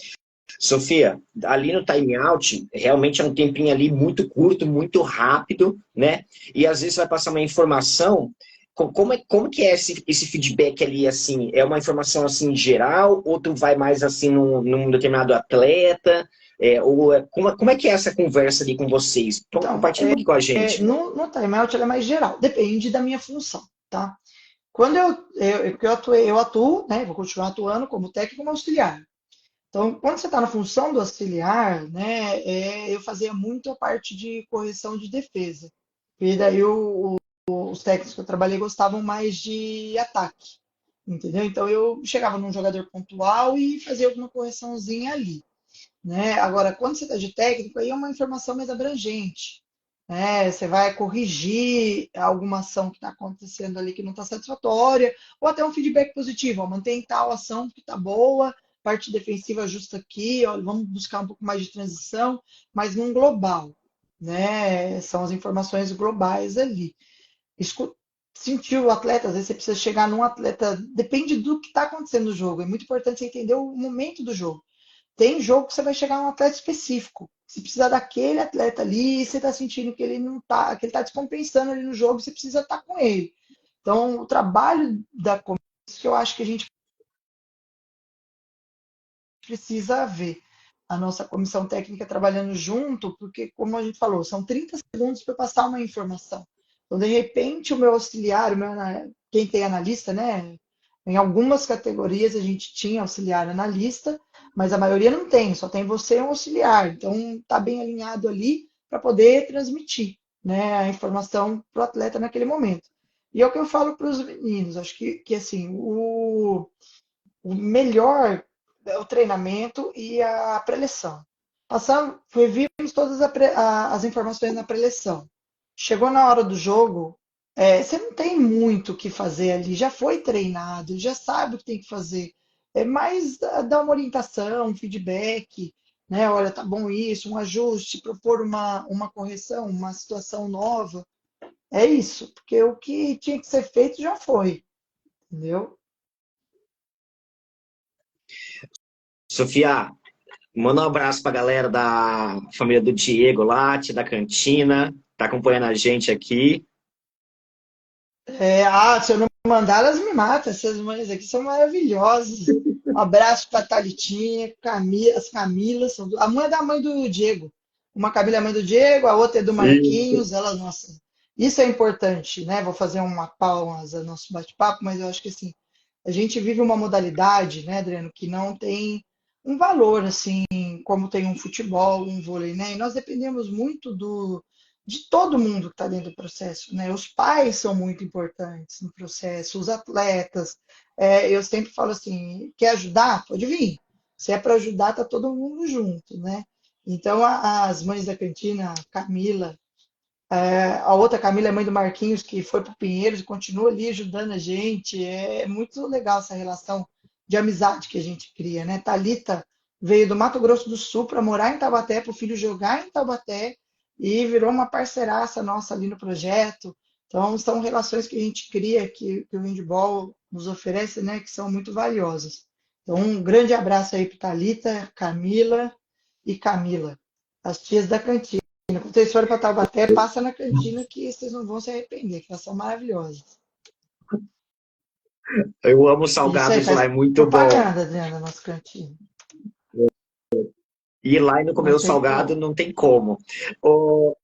Sofia, ali no timeout, realmente é um tempinho ali muito curto, muito rápido, né? E às vezes vai passar uma informação. Como que é esse feedback ali, assim? É uma informação assim geral, ou tu vai mais assim num determinado atleta? Como é que é essa conversa ali com vocês? Então, Então, compartilha um pouquinho com a gente. no timeout ela é mais geral, depende da minha função, tá? Quando porque eu atuo, né? Vou continuar atuando como técnico e como auxiliar. Então, quando você está na função do auxiliar, né, eu fazia muito a parte de correção de defesa. E daí os técnicos que eu trabalhei gostavam mais de ataque, entendeu? Então eu chegava num jogador pontual e fazia alguma correçãozinha ali, né? Agora, quando você está de técnico, aí é uma informação mais abrangente, né? Você vai corrigir alguma ação que está acontecendo ali que não está satisfatória, ou até um feedback positivo, ó, mantém tal ação que está boa, parte defensiva ajusta aqui, ó, vamos buscar um pouco mais de transição, mas num global, né? São as informações globais ali. Sentir o atleta, às vezes você precisa chegar num atleta, depende do que está acontecendo no jogo, é muito importante você entender o momento do jogo. Tem jogo que você vai chegar a um atleta específico. Se precisar daquele atleta ali, você está sentindo que ele não tá, que ele está descompensando ali no jogo, você precisa estar com ele. Então, o trabalho da comissão, que eu acho que a gente precisa ver a nossa comissão técnica trabalhando junto, porque, como a gente falou, são 30 segundos para passar uma informação. Então, de repente, o meu auxiliar, quem tem analista, né? Em algumas categorias a gente tinha auxiliar analista, mas a maioria não tem, só tem você e um auxiliar. Então, está bem alinhado ali para poder transmitir, né, a informação para o atleta naquele momento. E é o que eu falo para os meninos, acho que assim, o melhor é o treinamento e a preleção. Vimos todas as informações na preleção. Chegou na hora do jogo, você não tem muito o que fazer ali, já foi treinado, já sabe o que tem que fazer. É mais dar uma orientação, um feedback, né? Olha, tá bom isso, um ajuste, propor uma correção, uma situação nova. É isso, porque o que tinha que ser feito já foi, entendeu? Sofia, manda um abraço pra galera da família do Diego lá, tia da cantina, tá acompanhando a gente aqui. Se eu não mandar, elas me matam. Essas mães aqui são maravilhosas. Um abraço para Thalitinha, as Camilas. A mãe é da mãe do Diego. Uma Camila é mãe do Diego, a outra é do Isso. Marquinhos. Elas, nossa, isso é importante, né? Vou fazer uma pausa no nosso bate-papo, mas eu acho que assim, a gente vive uma modalidade, né, Adriano, que não tem um valor assim, como tem um futebol, um vôlei, né? E nós dependemos muito de todo mundo que está dentro do processo, né? Os pais são muito importantes no processo, os atletas. Eu sempre falo assim, quer ajudar? Pode vir. Se é para ajudar, tá todo mundo junto, né? Então, as mães da cantina, a Camila, a outra Camila é mãe do Marquinhos, que foi para o Pinheiros e continua ali ajudando a gente. É muito legal essa relação de amizade que a gente cria, né? Thalita veio do Mato Grosso do Sul para morar em Taubaté, para o filho jogar em Taubaté, e virou uma parceiraça nossa ali no projeto. Então, são relações que a gente cria, que o handball nos oferece, né? Que são muito valiosas. Então, um grande abraço aí para Thalita, Camila e Camila, as tias da cantina. Quando vocês forem para Taubaté, passa na cantina que vocês não vão se arrepender, que elas são maravilhosas. Eu amo Isso aí, salgados lá, faz é muito bom. propaganda, Adriana, nossa cantina. Ir lá e não comer Não o tem salgado como. não tem como. Ô,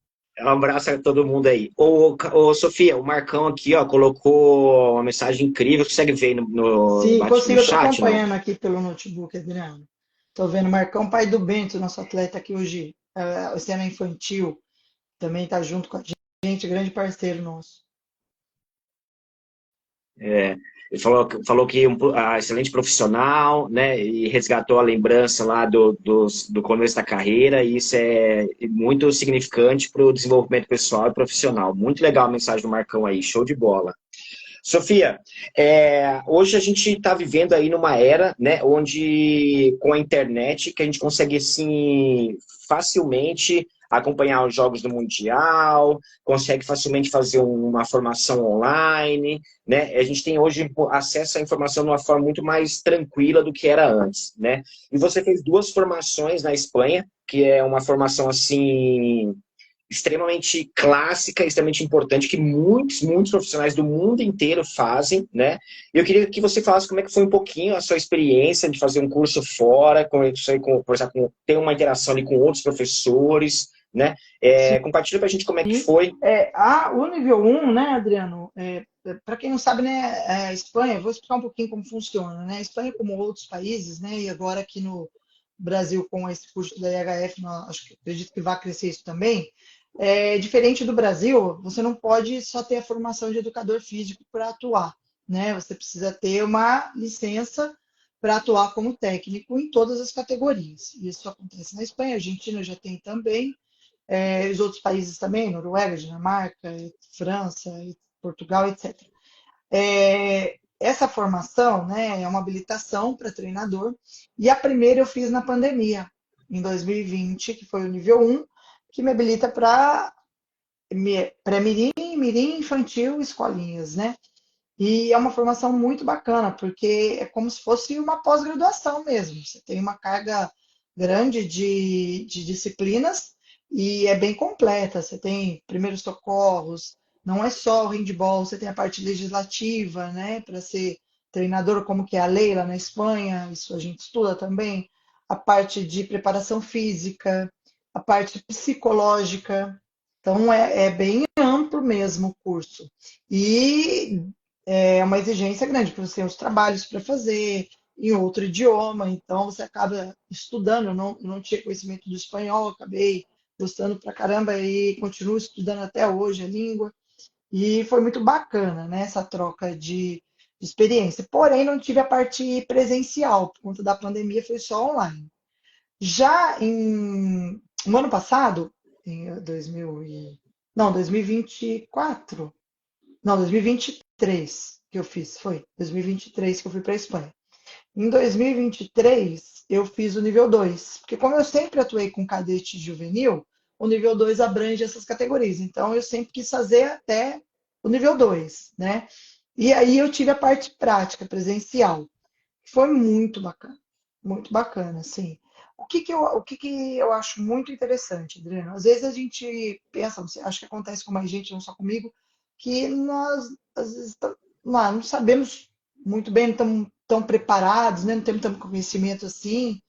Um abraço a todo mundo aí. Ô, Sofia, o Marcão aqui, ó, colocou uma mensagem incrível. Consegue ver aí Sim, no consigo, eu tô chat, não? acompanhando aqui pelo notebook, Adriano. Tô vendo Marcão, pai do Bento, nosso atleta aqui hoje, cena infantil, também tá junto com a gente, grande parceiro nosso. É, ele falou que excelente profissional, né? E resgatou a lembrança lá do começo da carreira, e isso é muito significante para o desenvolvimento pessoal e profissional. Muito legal a mensagem do Marcão aí, show de bola. Sofia, hoje a gente está vivendo aí numa era, né, onde com a internet que a gente consegue assim facilmente acompanhar os jogos do Mundial, consegue facilmente fazer uma formação online, né? A gente tem hoje acesso à informação de uma forma muito mais tranquila do que era antes, né? E você fez duas formações na Espanha, que é uma formação assim extremamente clássica, extremamente importante, que muitos profissionais do mundo inteiro fazem, né? E eu queria que você falasse como é que foi um pouquinho a sua experiência de fazer um curso fora, ter uma interação ali com outros professores, né? Compartilha pra gente como é que Sim. foi. O nível um, né, Adriano? Para quem não sabe, né, a Espanha, vou explicar um pouquinho como funciona, né? A Espanha, como outros países, né, e agora aqui no Brasil com esse curso da IHF, acredito que vai crescer isso também. Diferente do Brasil, você não pode só ter a formação de educador físico para atuar, né? Você precisa ter uma licença para atuar como técnico em todas as categorias. Isso acontece na Espanha, a Argentina já tem também, os outros países também, Noruega, Dinamarca, França, Portugal, etc. Essa formação, né, é uma habilitação para treinador, e a primeira eu fiz na pandemia, em 2020, que foi o nível um, que me habilita para pré-mirim, mirim, infantil, escolinhas, né? E é uma formação muito bacana, porque é como se fosse uma pós-graduação mesmo. Você tem uma carga grande de disciplinas e é bem completa. Você tem primeiros socorros, não é só o handball, você tem a parte legislativa, né, para ser treinador, como que é a lei lá na Espanha, isso a gente estuda também. A parte de preparação física, a parte psicológica. Então é bem amplo mesmo o curso. E é uma exigência grande, porque você tem os trabalhos para fazer em outro idioma, então você acaba estudando. Eu não tinha conhecimento do espanhol, acabei gostando pra caramba e continuo estudando até hoje a língua. E foi muito bacana, né, essa troca de experiência. Porém, não tive a parte presencial, por conta da pandemia, foi só online. Já no ano passado, em 2024, não, 2023 que eu fiz, foi 2023 que eu fui para a Espanha. Em 2023 eu fiz o nível 2, porque como eu sempre atuei com cadete juvenil, o nível 2 abrange essas categorias. Então eu sempre quis fazer até o nível 2, né? E aí eu tive a parte prática, presencial, que foi muito bacana, assim. O que que eu acho muito interessante, Adriano? Às vezes a gente pensa, acho que acontece com mais gente, não só comigo, que nós às vezes não sabemos muito bem, não estamos tão preparados, né? Não temos tanto conhecimento assim.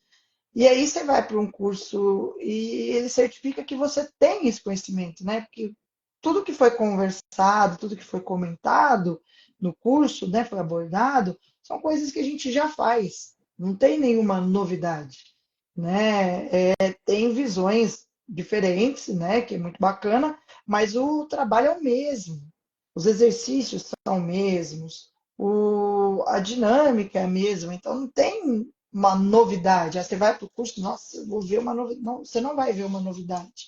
E aí você vai para um curso e ele certifica que você tem esse conhecimento, né? Porque tudo que foi conversado, tudo que foi comentado no curso, né, foi abordado, são coisas que a gente já faz. Não tem nenhuma novidade, né? Tem visões diferentes, né, que é muito bacana, mas o trabalho é o mesmo. Os exercícios são os mesmos, a dinâmica é a mesma, então não tem uma novidade. Aí você vai para o curso, nossa, eu vou ver uma novidade. Não, você não vai ver uma novidade,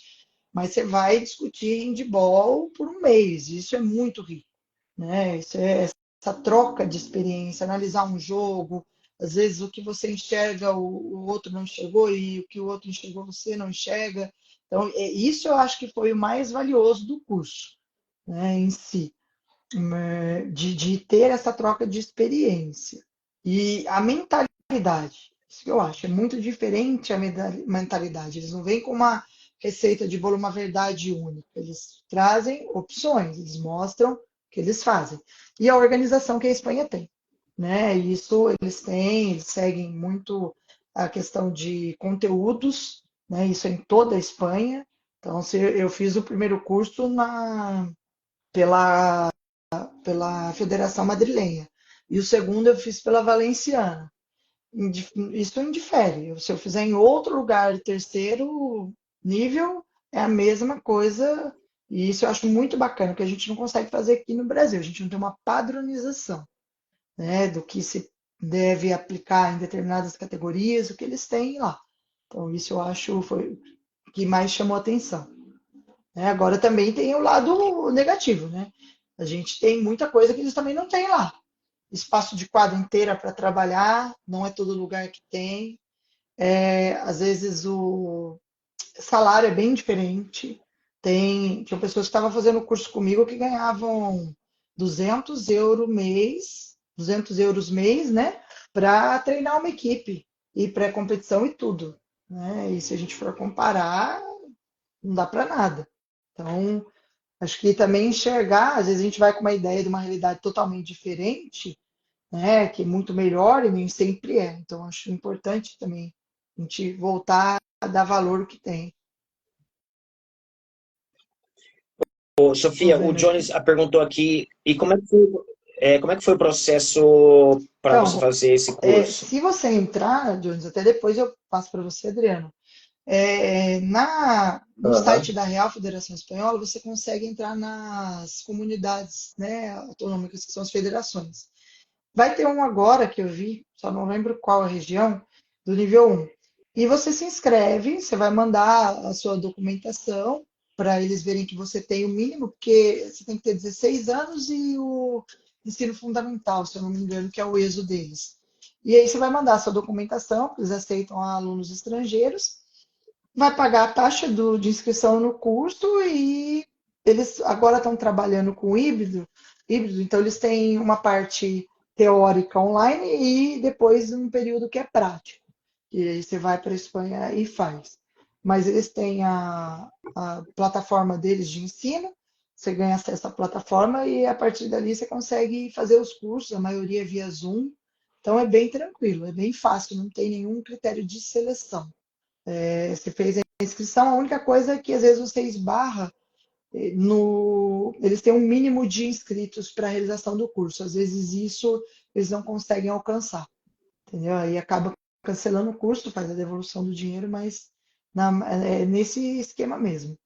mas você vai discutir handball por um mês. Isso é muito rico, né? Isso é essa troca de experiência, analisar um jogo. Às vezes o que você enxerga, o outro não enxergou, e o que o outro enxergou, você não enxerga. Então, isso eu acho que foi o mais valioso do curso, né, em si, de ter essa troca de experiência. E a mentalidade, isso que eu acho, é muito diferente a mentalidade. Eles não vêm com uma receita de bolo, uma verdade única. Eles trazem opções, eles mostram o que eles fazem. E a organização que a Espanha tem, né? Isso eles têm, eles seguem muito a questão de conteúdos, né? Isso é em toda a Espanha. Então, se eu fiz o primeiro curso pela, pela Federação Madrilenha e o segundo eu fiz pela Valenciana. Isso indifere. Se eu fizer em outro lugar, terceiro nível, é a mesma coisa. E isso eu acho muito bacana, que a gente não consegue fazer aqui no Brasil. A gente não tem uma padronização, né, do que se deve aplicar em determinadas categorias, o que eles têm lá. Então, isso eu acho foi o que mais chamou atenção. Né? Agora também tem o lado negativo, né? A gente tem muita coisa que eles também não têm lá. Espaço de quadra inteira para trabalhar, não é todo lugar que tem. Às vezes o salário é bem diferente. Tinha pessoas que estavam fazendo curso comigo que ganhavam 200 € mês, 200 euros mês, né? Para treinar uma equipe e pré-competição e tudo. Né? E se a gente for comparar, não dá para nada. Então, acho que também enxergar, às vezes a gente vai com uma ideia de uma realidade totalmente diferente, né, que é muito melhor e nem sempre é. Então, acho importante também a gente voltar a dar valor ao que tem. Ô, Estou Sofia, o vendo Jones aqui. perguntou aqui, e como é que foi o processo para você Então, fazer esse curso? se você entrar, Jones, até depois eu passo para você, Adriano. No Aham. site da Real Federação Espanhola, você consegue entrar nas comunidades, né, autonômicas, que são as federações. Vai ter um agora que eu vi, só não lembro qual a região, do nível 1. E você se inscreve, você vai mandar a sua documentação para eles verem que você tem o mínimo, porque você tem que ter 16 anos e o ensino fundamental, se eu não me engano, que é o ESO deles. E aí você vai mandar a sua documentação, eles aceitam alunos estrangeiros, vai pagar a taxa de inscrição no curso e eles agora estão trabalhando com híbrido, então eles têm uma parte teórica online e depois um período que é prático. E aí você vai para a Espanha e faz. Mas eles têm a plataforma deles de ensino, você ganha acesso à plataforma e a partir dali você consegue fazer os cursos, a maioria via Zoom. Então é bem tranquilo, é bem fácil, não tem nenhum critério de seleção. Você fez a inscrição, a única coisa é que às vezes você esbarra no. Eles têm um mínimo de inscritos para a realização do curso. Às vezes isso eles não conseguem alcançar, entendeu? Aí acaba cancelando o curso, faz a devolução do dinheiro, mas é nesse esquema mesmo.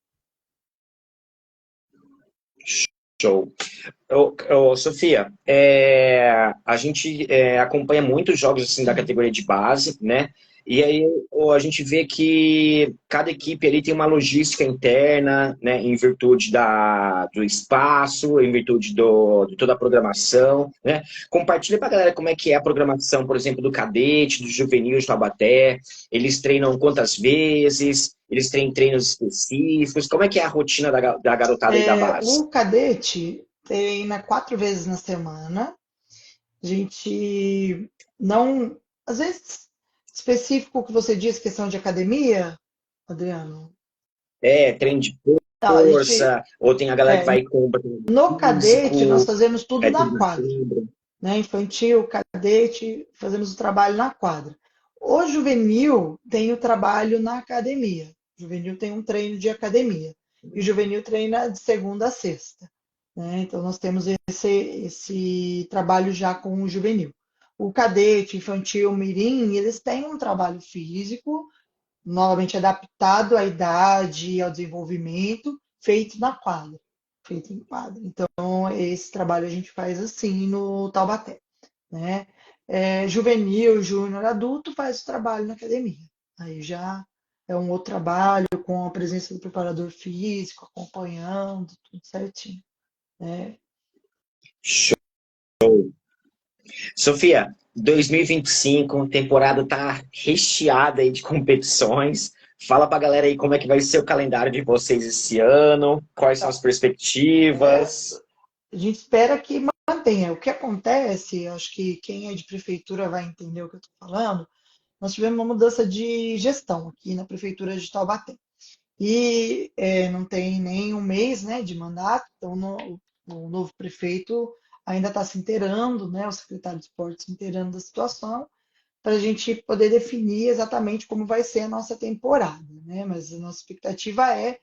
Show. Sofia, a gente acompanha muitos jogos assim da Sim. categoria de base, né? E aí a gente vê que cada equipe ali tem uma logística interna, né? Em virtude do espaço, em virtude de toda a programação, né? Compartilha pra galera como é que é a programação, por exemplo, do cadete, do juvenil de Taubaté. Eles treinam quantas vezes? Eles têm treinos específicos? Como é que é a rotina da garotada aí da base? O cadete treina 4 vezes na semana. A gente não. Às vezes, específico o que você disse, questão de academia, Adriano. Treino de Não, a gente. força, ou tem a galera que é, vai e compra no cadete, nós físico, fazemos tudo na tudo na quadra. fibra. Né? Infantil, cadete, fazemos o trabalho na quadra. O juvenil tem o trabalho na academia. O juvenil tem um treino de academia. E o juvenil treina de segunda a sexta. Né? Então, nós temos esse trabalho já com o juvenil. O cadete, infantil, mirim, eles têm um trabalho físico, novamente adaptado à idade e ao desenvolvimento, feito na quadra. Feito em quadra. Então, esse trabalho a gente faz assim no Taubaté, né? Juvenil, júnior, adulto faz o trabalho na academia. Aí já é um outro trabalho com a presença do preparador físico, acompanhando, tudo certinho, né? Show. Sofia, 2025, temporada tá recheada aí de competições. Fala pra galera aí como é que vai ser o calendário de vocês esse ano, quais são Então, as perspectivas. a gente espera que mantenha. O que acontece, acho que quem é de prefeitura vai entender o que eu estou falando. Nós tivemos uma mudança de gestão aqui na prefeitura de Taubaté. E não tem nem um mês, né, de mandato, então o novo prefeito ainda está se inteirando, né, o secretário de esporte se inteirando da situação, para a gente poder definir exatamente como vai ser a nossa temporada, né? Mas a nossa expectativa é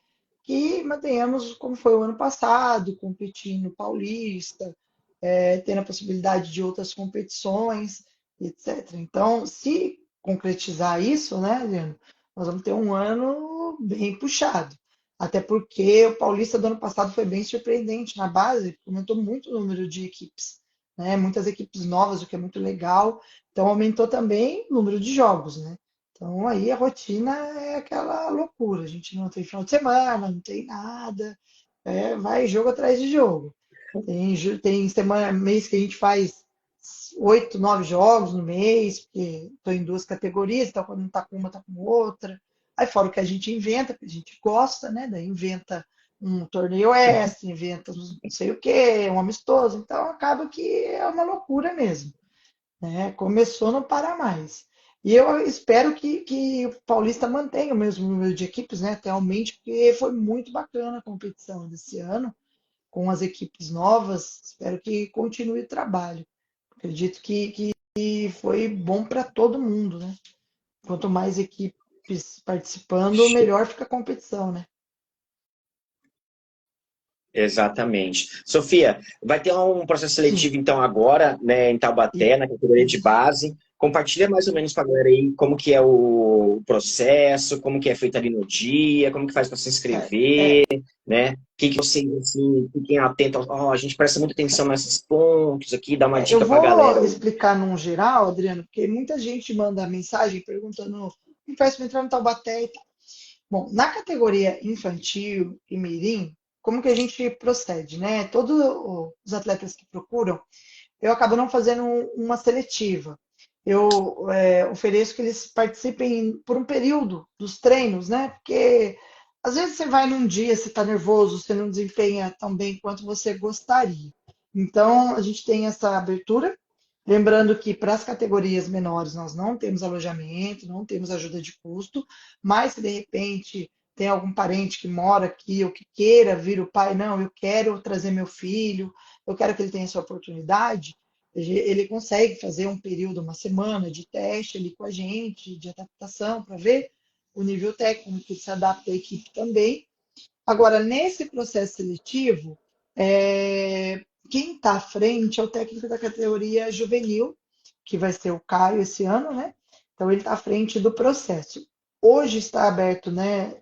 que mantenhamos como foi o ano passado, competindo no Paulista, tendo a possibilidade de outras competições, etc. Então, se concretizar isso, né, Adriano, nós vamos ter um ano bem puxado. Até porque o Paulista do ano passado foi bem surpreendente na base, aumentou muito o número de equipes, né? Muitas equipes novas, o que é muito legal. Então aumentou também o número de jogos, né? Então aí a rotina é aquela loucura. A gente não tem final de semana, não tem nada, vai jogo atrás de jogo. Tem semana, mês que a gente faz 8, 9 jogos no mês, porque estou em duas categorias, então quando não está com uma, está com outra. Aí fora o que a gente inventa, que a gente gosta, né? Daí inventa um torneio extra, inventa não sei o quê, um amistoso. Então acaba que é uma loucura mesmo, né? Começou, não para mais. E eu espero que o Paulista mantenha o mesmo número de equipes, né? Até aumente, porque foi muito bacana a competição desse ano, com as equipes novas. Espero que continue o trabalho. Acredito que foi bom para todo mundo, né? Quanto mais equipes participando, melhor fica a competição, né? Exatamente. Sofia, vai ter um processo Sim, seletivo então agora, né, em Taubaté, na categoria de isso. base. Compartilha mais ou menos com a galera aí como que é o processo, como que é feito ali no dia, como que faz para se É, inscrever, é, né? O que que vocês assim, fiquem atentos, a gente presta muita atenção nesses pontos aqui, dá uma eu dica para a galera. vou explicar num geral, Adriano, porque muita gente manda mensagem perguntando como faz para entrar no Taubaté e tal. Bom, na categoria infantil e mirim, como que a gente procede, né? Todos os atletas que procuram, eu acabo não fazendo uma seletiva. Eu ofereço que eles participem por um período dos treinos, né? Porque às vezes você vai num dia, você está nervoso, você não desempenha tão bem quanto você gostaria. Então, a gente tem essa abertura. Lembrando que para as categorias menores nós não temos alojamento, não temos ajuda de custo, mas se de repente tem algum parente que mora aqui ou que queira vir o pai, não, eu quero trazer meu filho, eu quero que ele tenha essa oportunidade, ele consegue fazer um período, uma semana de teste ali com a gente, de adaptação, para ver o nível técnico que se adapta à equipe também. Agora, nesse processo seletivo, quem está à frente é o técnico da categoria juvenil, que vai ser o Caio esse ano, né? Então, ele está à frente do processo. Hoje está aberto, né?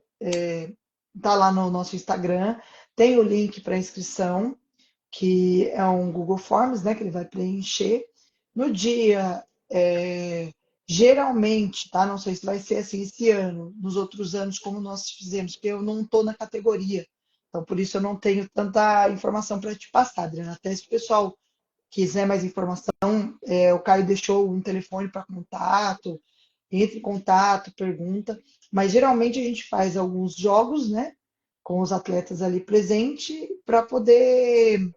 Está lá no nosso Instagram, tem o link para inscrição, que é um Google Forms, né, que ele vai preencher. No dia, geralmente, tá? Não sei se vai ser assim esse ano, nos outros anos, como nós fizemos, porque eu não estou na categoria. Então, por isso eu não tenho tanta informação para te passar, Adriana. Até se o pessoal quiser mais informação, o Caio deixou um telefone para contato, entre em contato, pergunta. Mas geralmente a gente faz alguns jogos, né? Com os atletas ali presente para poder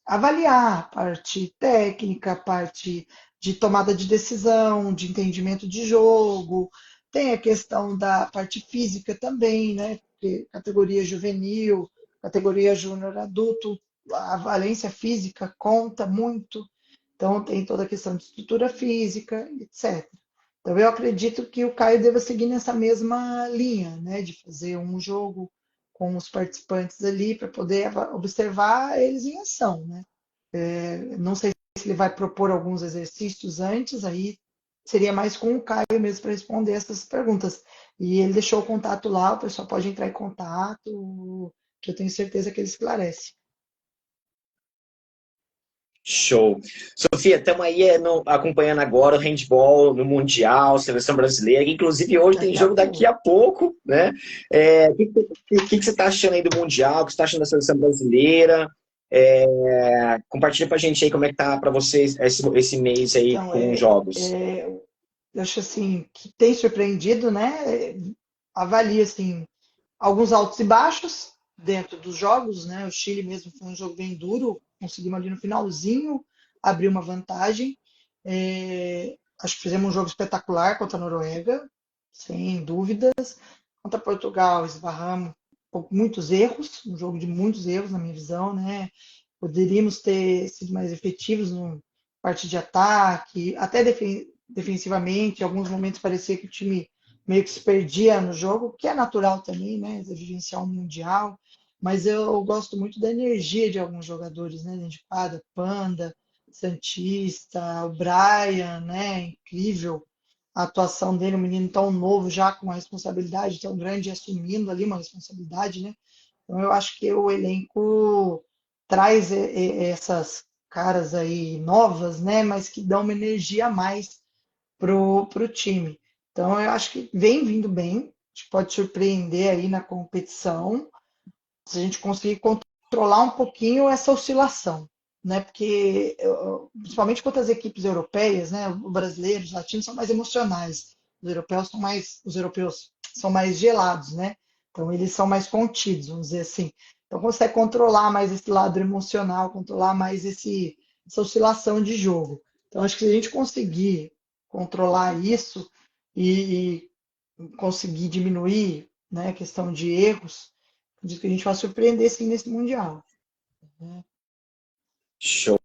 avaliar a parte técnica, a parte de tomada de decisão, de entendimento de jogo. Tem a questão da parte física também, né? Porque categoria juvenil, categoria júnior adulto, a valência física conta muito. Então tem toda a questão de estrutura física, etc. Então eu acredito que o Caio deva seguir nessa mesma linha, né? De fazer um jogo com os participantes ali para poder observar eles em ação, né? Não sei se ele vai propor alguns exercícios antes, aí seria mais com o Caio mesmo para responder essas perguntas. E ele deixou o contato lá, o pessoal pode entrar em contato, que eu tenho certeza que ele esclarece. Show. Sofia, estamos aí acompanhando agora o handball no Mundial, seleção brasileira. Inclusive, hoje tem Daqui a jogo daqui pouco. a pouco, né? O que você está achando aí do Mundial? O que você está achando da seleção brasileira? Compartilha pra gente aí como é que tá para vocês esse mês aí Então, com os jogos. eu acho assim que tem surpreendido, né? Avalia assim alguns altos e baixos dentro dos jogos, né? O Chile mesmo foi um jogo bem duro, conseguimos ali no finalzinho abrir uma vantagem. Acho que fizemos um jogo espetacular contra a Noruega, sem dúvidas. Contra Portugal, esbarramos com muitos erros, um jogo de muitos erros, na minha visão, né? Poderíamos ter sido mais efetivos no parte de ataque, até defensivamente. Em alguns momentos parecia que o time meio que se perdia no jogo, que é natural também, né? Vivenciar um mundial. Mas eu gosto muito da energia de alguns jogadores, né? Dentro de quadra, Panda, Santista, o Brian, né? Incrível a atuação dele, um menino tão novo, já com uma responsabilidade tão grande, assumindo ali uma responsabilidade, né? Então eu acho que o elenco traz essas caras aí novas, né? Mas que dão uma energia a mais pro time. Então eu acho que vem vindo bem, a gente pode surpreender aí na competição se a gente conseguir controlar um pouquinho essa oscilação, né? Porque principalmente contra as equipes europeias, né? Os brasileiros, os latinos são mais emocionais, os europeus são mais gelados, né? Então eles são mais contidos, vamos dizer assim. Então consegue controlar mais esse lado emocional, controlar mais essa oscilação de jogo. Então acho que se a gente conseguir controlar isso e conseguir diminuir, né, a questão de erros, acredito que a gente vai surpreender sim nesse Mundial. Né? Show.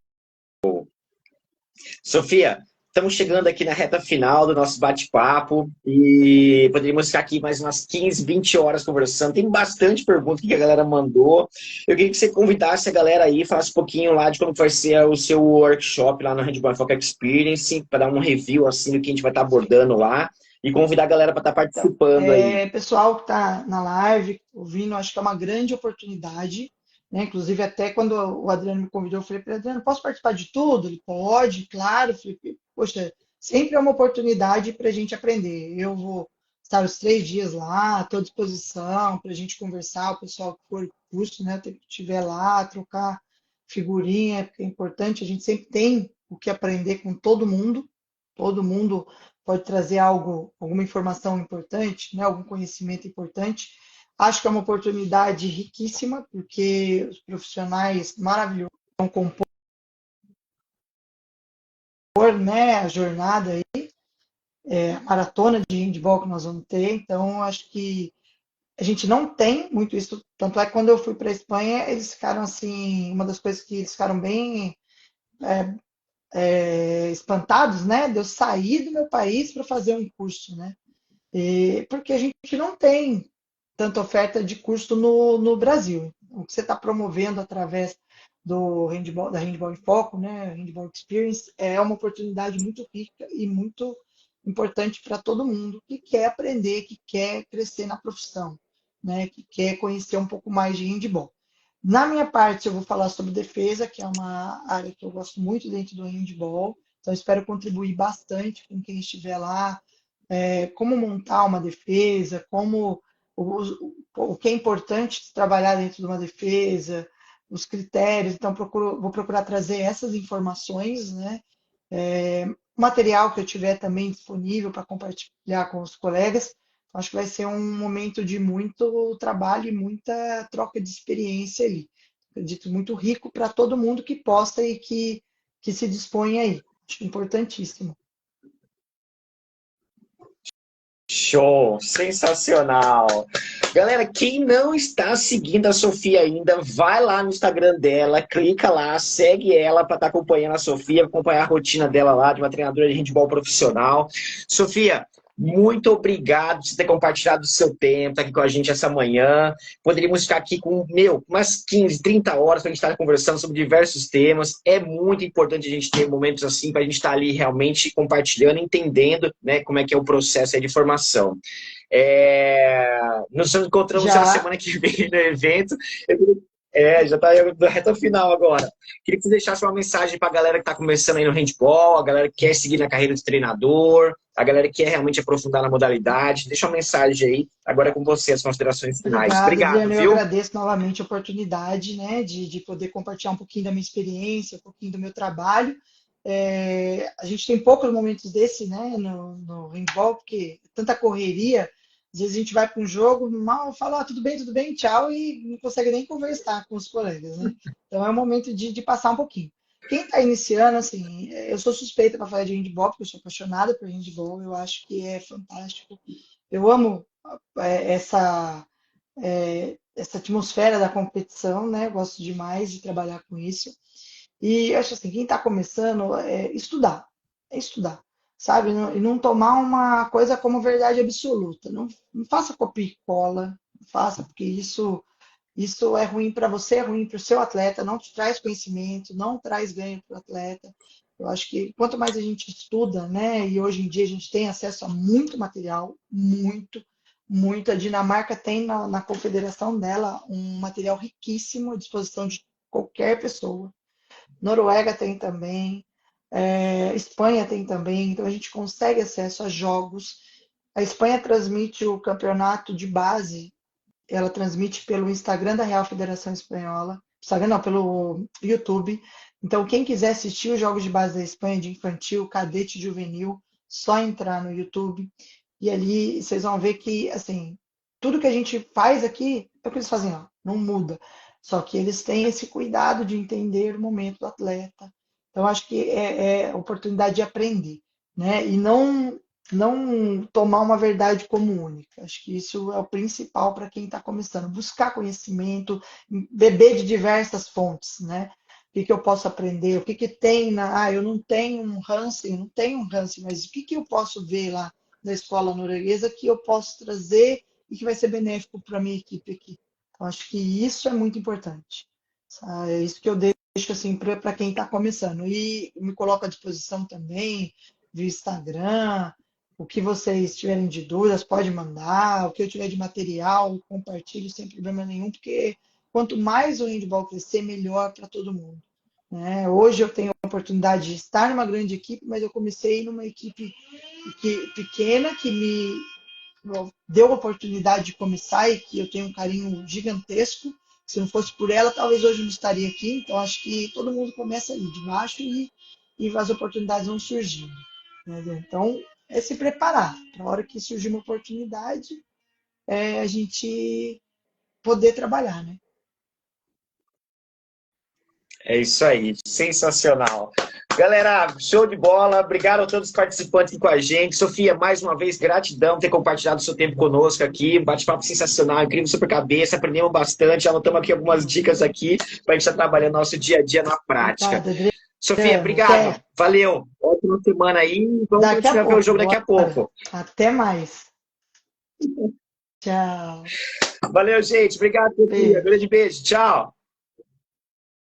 Sofia, estamos chegando aqui na reta final do nosso bate-papo e poderíamos ficar aqui mais umas 15, 20 horas conversando. Tem bastante pergunta que a galera mandou. Eu queria que você convidasse a galera aí, falasse um pouquinho lá de como vai ser o seu workshop lá no Handball Foca Experience, para dar um review assim do que a gente vai estar abordando lá e convidar a galera para estar Então, participando aí. pessoal que está na live, ouvindo, acho que é uma grande oportunidade. Né? Inclusive, até quando o Adriano me convidou, eu falei para ele, Adriano, posso participar de tudo? Ele pode, claro. Eu falei, poxa, sempre é uma oportunidade para a gente aprender. Eu vou estar os 3 dias lá, estou à disposição para a gente conversar, o pessoal que for curso, né, o tempo que estiver lá, trocar figurinha, porque é importante, a gente sempre tem o que aprender com todo mundo pode trazer algo, alguma informação importante, né, algum conhecimento importante. Acho que é uma oportunidade riquíssima, porque os profissionais maravilhosos vão compor, né, a jornada aí, a maratona de handball que nós vamos ter. Então, acho que a gente não tem muito isso. Tanto é que quando eu fui para a Espanha, eles ficaram assim, uma das coisas que eles ficaram bem espantados, né, de eu sair do meu país para fazer um curso, né? Porque a gente não tem tanta oferta de curso no Brasil. O que você está promovendo através do handball, da Handball em Foco, né, Handball Experience, é uma oportunidade muito rica e muito importante para todo mundo que quer aprender, que quer crescer na profissão, né, que quer conhecer um pouco mais de handball. Na minha parte, eu vou falar sobre defesa, que é uma área que eu gosto muito dentro do handball, então espero contribuir bastante com quem estiver lá, como montar uma defesa, o que é importante trabalhar dentro de uma defesa, os critérios. Então, vou procurar trazer essas informações, né? Material que eu tiver também disponível para compartilhar com os colegas. Acho que vai ser um momento de muito trabalho e muita troca de experiência ali. Acredito muito rico para todo mundo que possa e que se dispõe aí. Acho importantíssimo. Show, sensacional. Galera, quem não está seguindo a Sofia ainda, vai lá no Instagram dela, clica lá, segue ela para estar acompanhando a Sofia, acompanhar a rotina dela lá de uma treinadora de handball profissional. Sofia, muito obrigado por você ter compartilhado o seu tempo, tá aqui com a gente essa manhã. Poderíamos ficar aqui com, umas 15, 30 horas para a gente estar conversando sobre diversos temas. É muito importante a gente ter momentos assim para a gente estar ali realmente compartilhando, entendendo, né, como é que é o processo aí de formação. Nos encontramos na Já semana que vem no evento. Já está na reta final agora. Queria que você deixasse uma mensagem para a galera que está começando aí no handball, a galera que quer seguir na carreira de treinador, a galera que quer realmente aprofundar na modalidade. Deixa uma mensagem aí. Agora é com você, as considerações finais. Obrigada, Obrigado, Adriano. Eu viu? agradeço novamente a oportunidade, né, de poder compartilhar um pouquinho da minha experiência, um pouquinho do meu trabalho. A gente tem poucos momentos desse, né, no handball, porque tanta correria. Às vezes a gente vai para um jogo, mal fala, tudo bem, tchau, e não consegue nem conversar com os colegas, né? Então é um momento de passar um pouquinho. Quem está iniciando, assim, eu sou suspeita para falar de handball, porque eu sou apaixonada por handball, eu acho que é fantástico. Eu amo é, essa essa atmosfera da competição, né? Eu gosto demais de trabalhar com isso. E eu acho assim, quem está começando é estudar, é estudar. sabe? E não tomar uma coisa como verdade absoluta. Não faça copia e cola, não faça, porque isso é ruim para você, é ruim para o seu atleta, não te traz conhecimento, não traz ganho para o atleta. Eu acho que quanto mais a gente estuda, né, e hoje em dia a gente tem acesso a muito material, muito, muito. A Dinamarca tem na confederação dela um material riquíssimo à disposição de qualquer pessoa. Noruega tem também, Espanha tem também, então a gente consegue acesso a jogos. A Espanha transmite o campeonato de base, ela transmite pelo Instagram da Real Federação Espanhola, Instagram não, pelo YouTube. Então, quem quiser assistir os jogos de base da Espanha, de infantil, cadete e juvenil, só entrar no YouTube. E ali vocês vão ver que, assim, tudo que a gente faz aqui é o que eles fazem lá, não muda. Só que eles têm esse cuidado de entender o momento do atleta. Então, acho que é oportunidade de aprender, né? E não tomar uma verdade como única. Acho que isso é o principal para quem está começando. Buscar conhecimento, beber de diversas fontes, né? O que eu posso aprender? O que tem na. Ah, eu não tenho um Hansen, não tenho um Hansen, mas o que eu posso ver lá da escola norueguesa que eu posso trazer e que vai ser benéfico para a minha equipe aqui? Então, acho que isso é muito importante. É isso que eu deixo assim, para quem está começando. E me coloco à disposição também de Instagram, o que vocês tiverem de dúvidas, pode mandar. O que eu tiver de material, compartilho sem problema nenhum, porque quanto mais o handball crescer, melhor para todo mundo, né? Hoje eu tenho a oportunidade de estar numa grande equipe, mas eu comecei numa equipe pequena que me deu a oportunidade de começar e que eu tenho um carinho gigantesco. Se não fosse por ela, talvez hoje eu não estaria aqui. Então, acho que todo mundo começa ali de baixo e as oportunidades vão surgindo, né? Então, é se preparar para a hora que surgir uma oportunidade, a gente poder trabalhar, né? É isso aí, sensacional. Galera, show de bola. Obrigado a todos os participantes aqui com a gente. Sofia, mais uma vez, gratidão por ter compartilhado o seu tempo conosco aqui. Bate-papo sensacional, incrível, super cabeça. Aprendemos bastante. Anotamos aqui algumas dicas aqui para a gente estar trabalhando nosso dia a dia na prática. Obrigada, Sofia, Adriano. obrigado. Até Valeu. Ótima semana aí. Vamos daqui a continuar a ver o pouco. jogo daqui a Bora. pouco. Até mais. Tchau. Valeu, gente. Obrigado, Sofia. Beijo. Grande beijo. Tchau.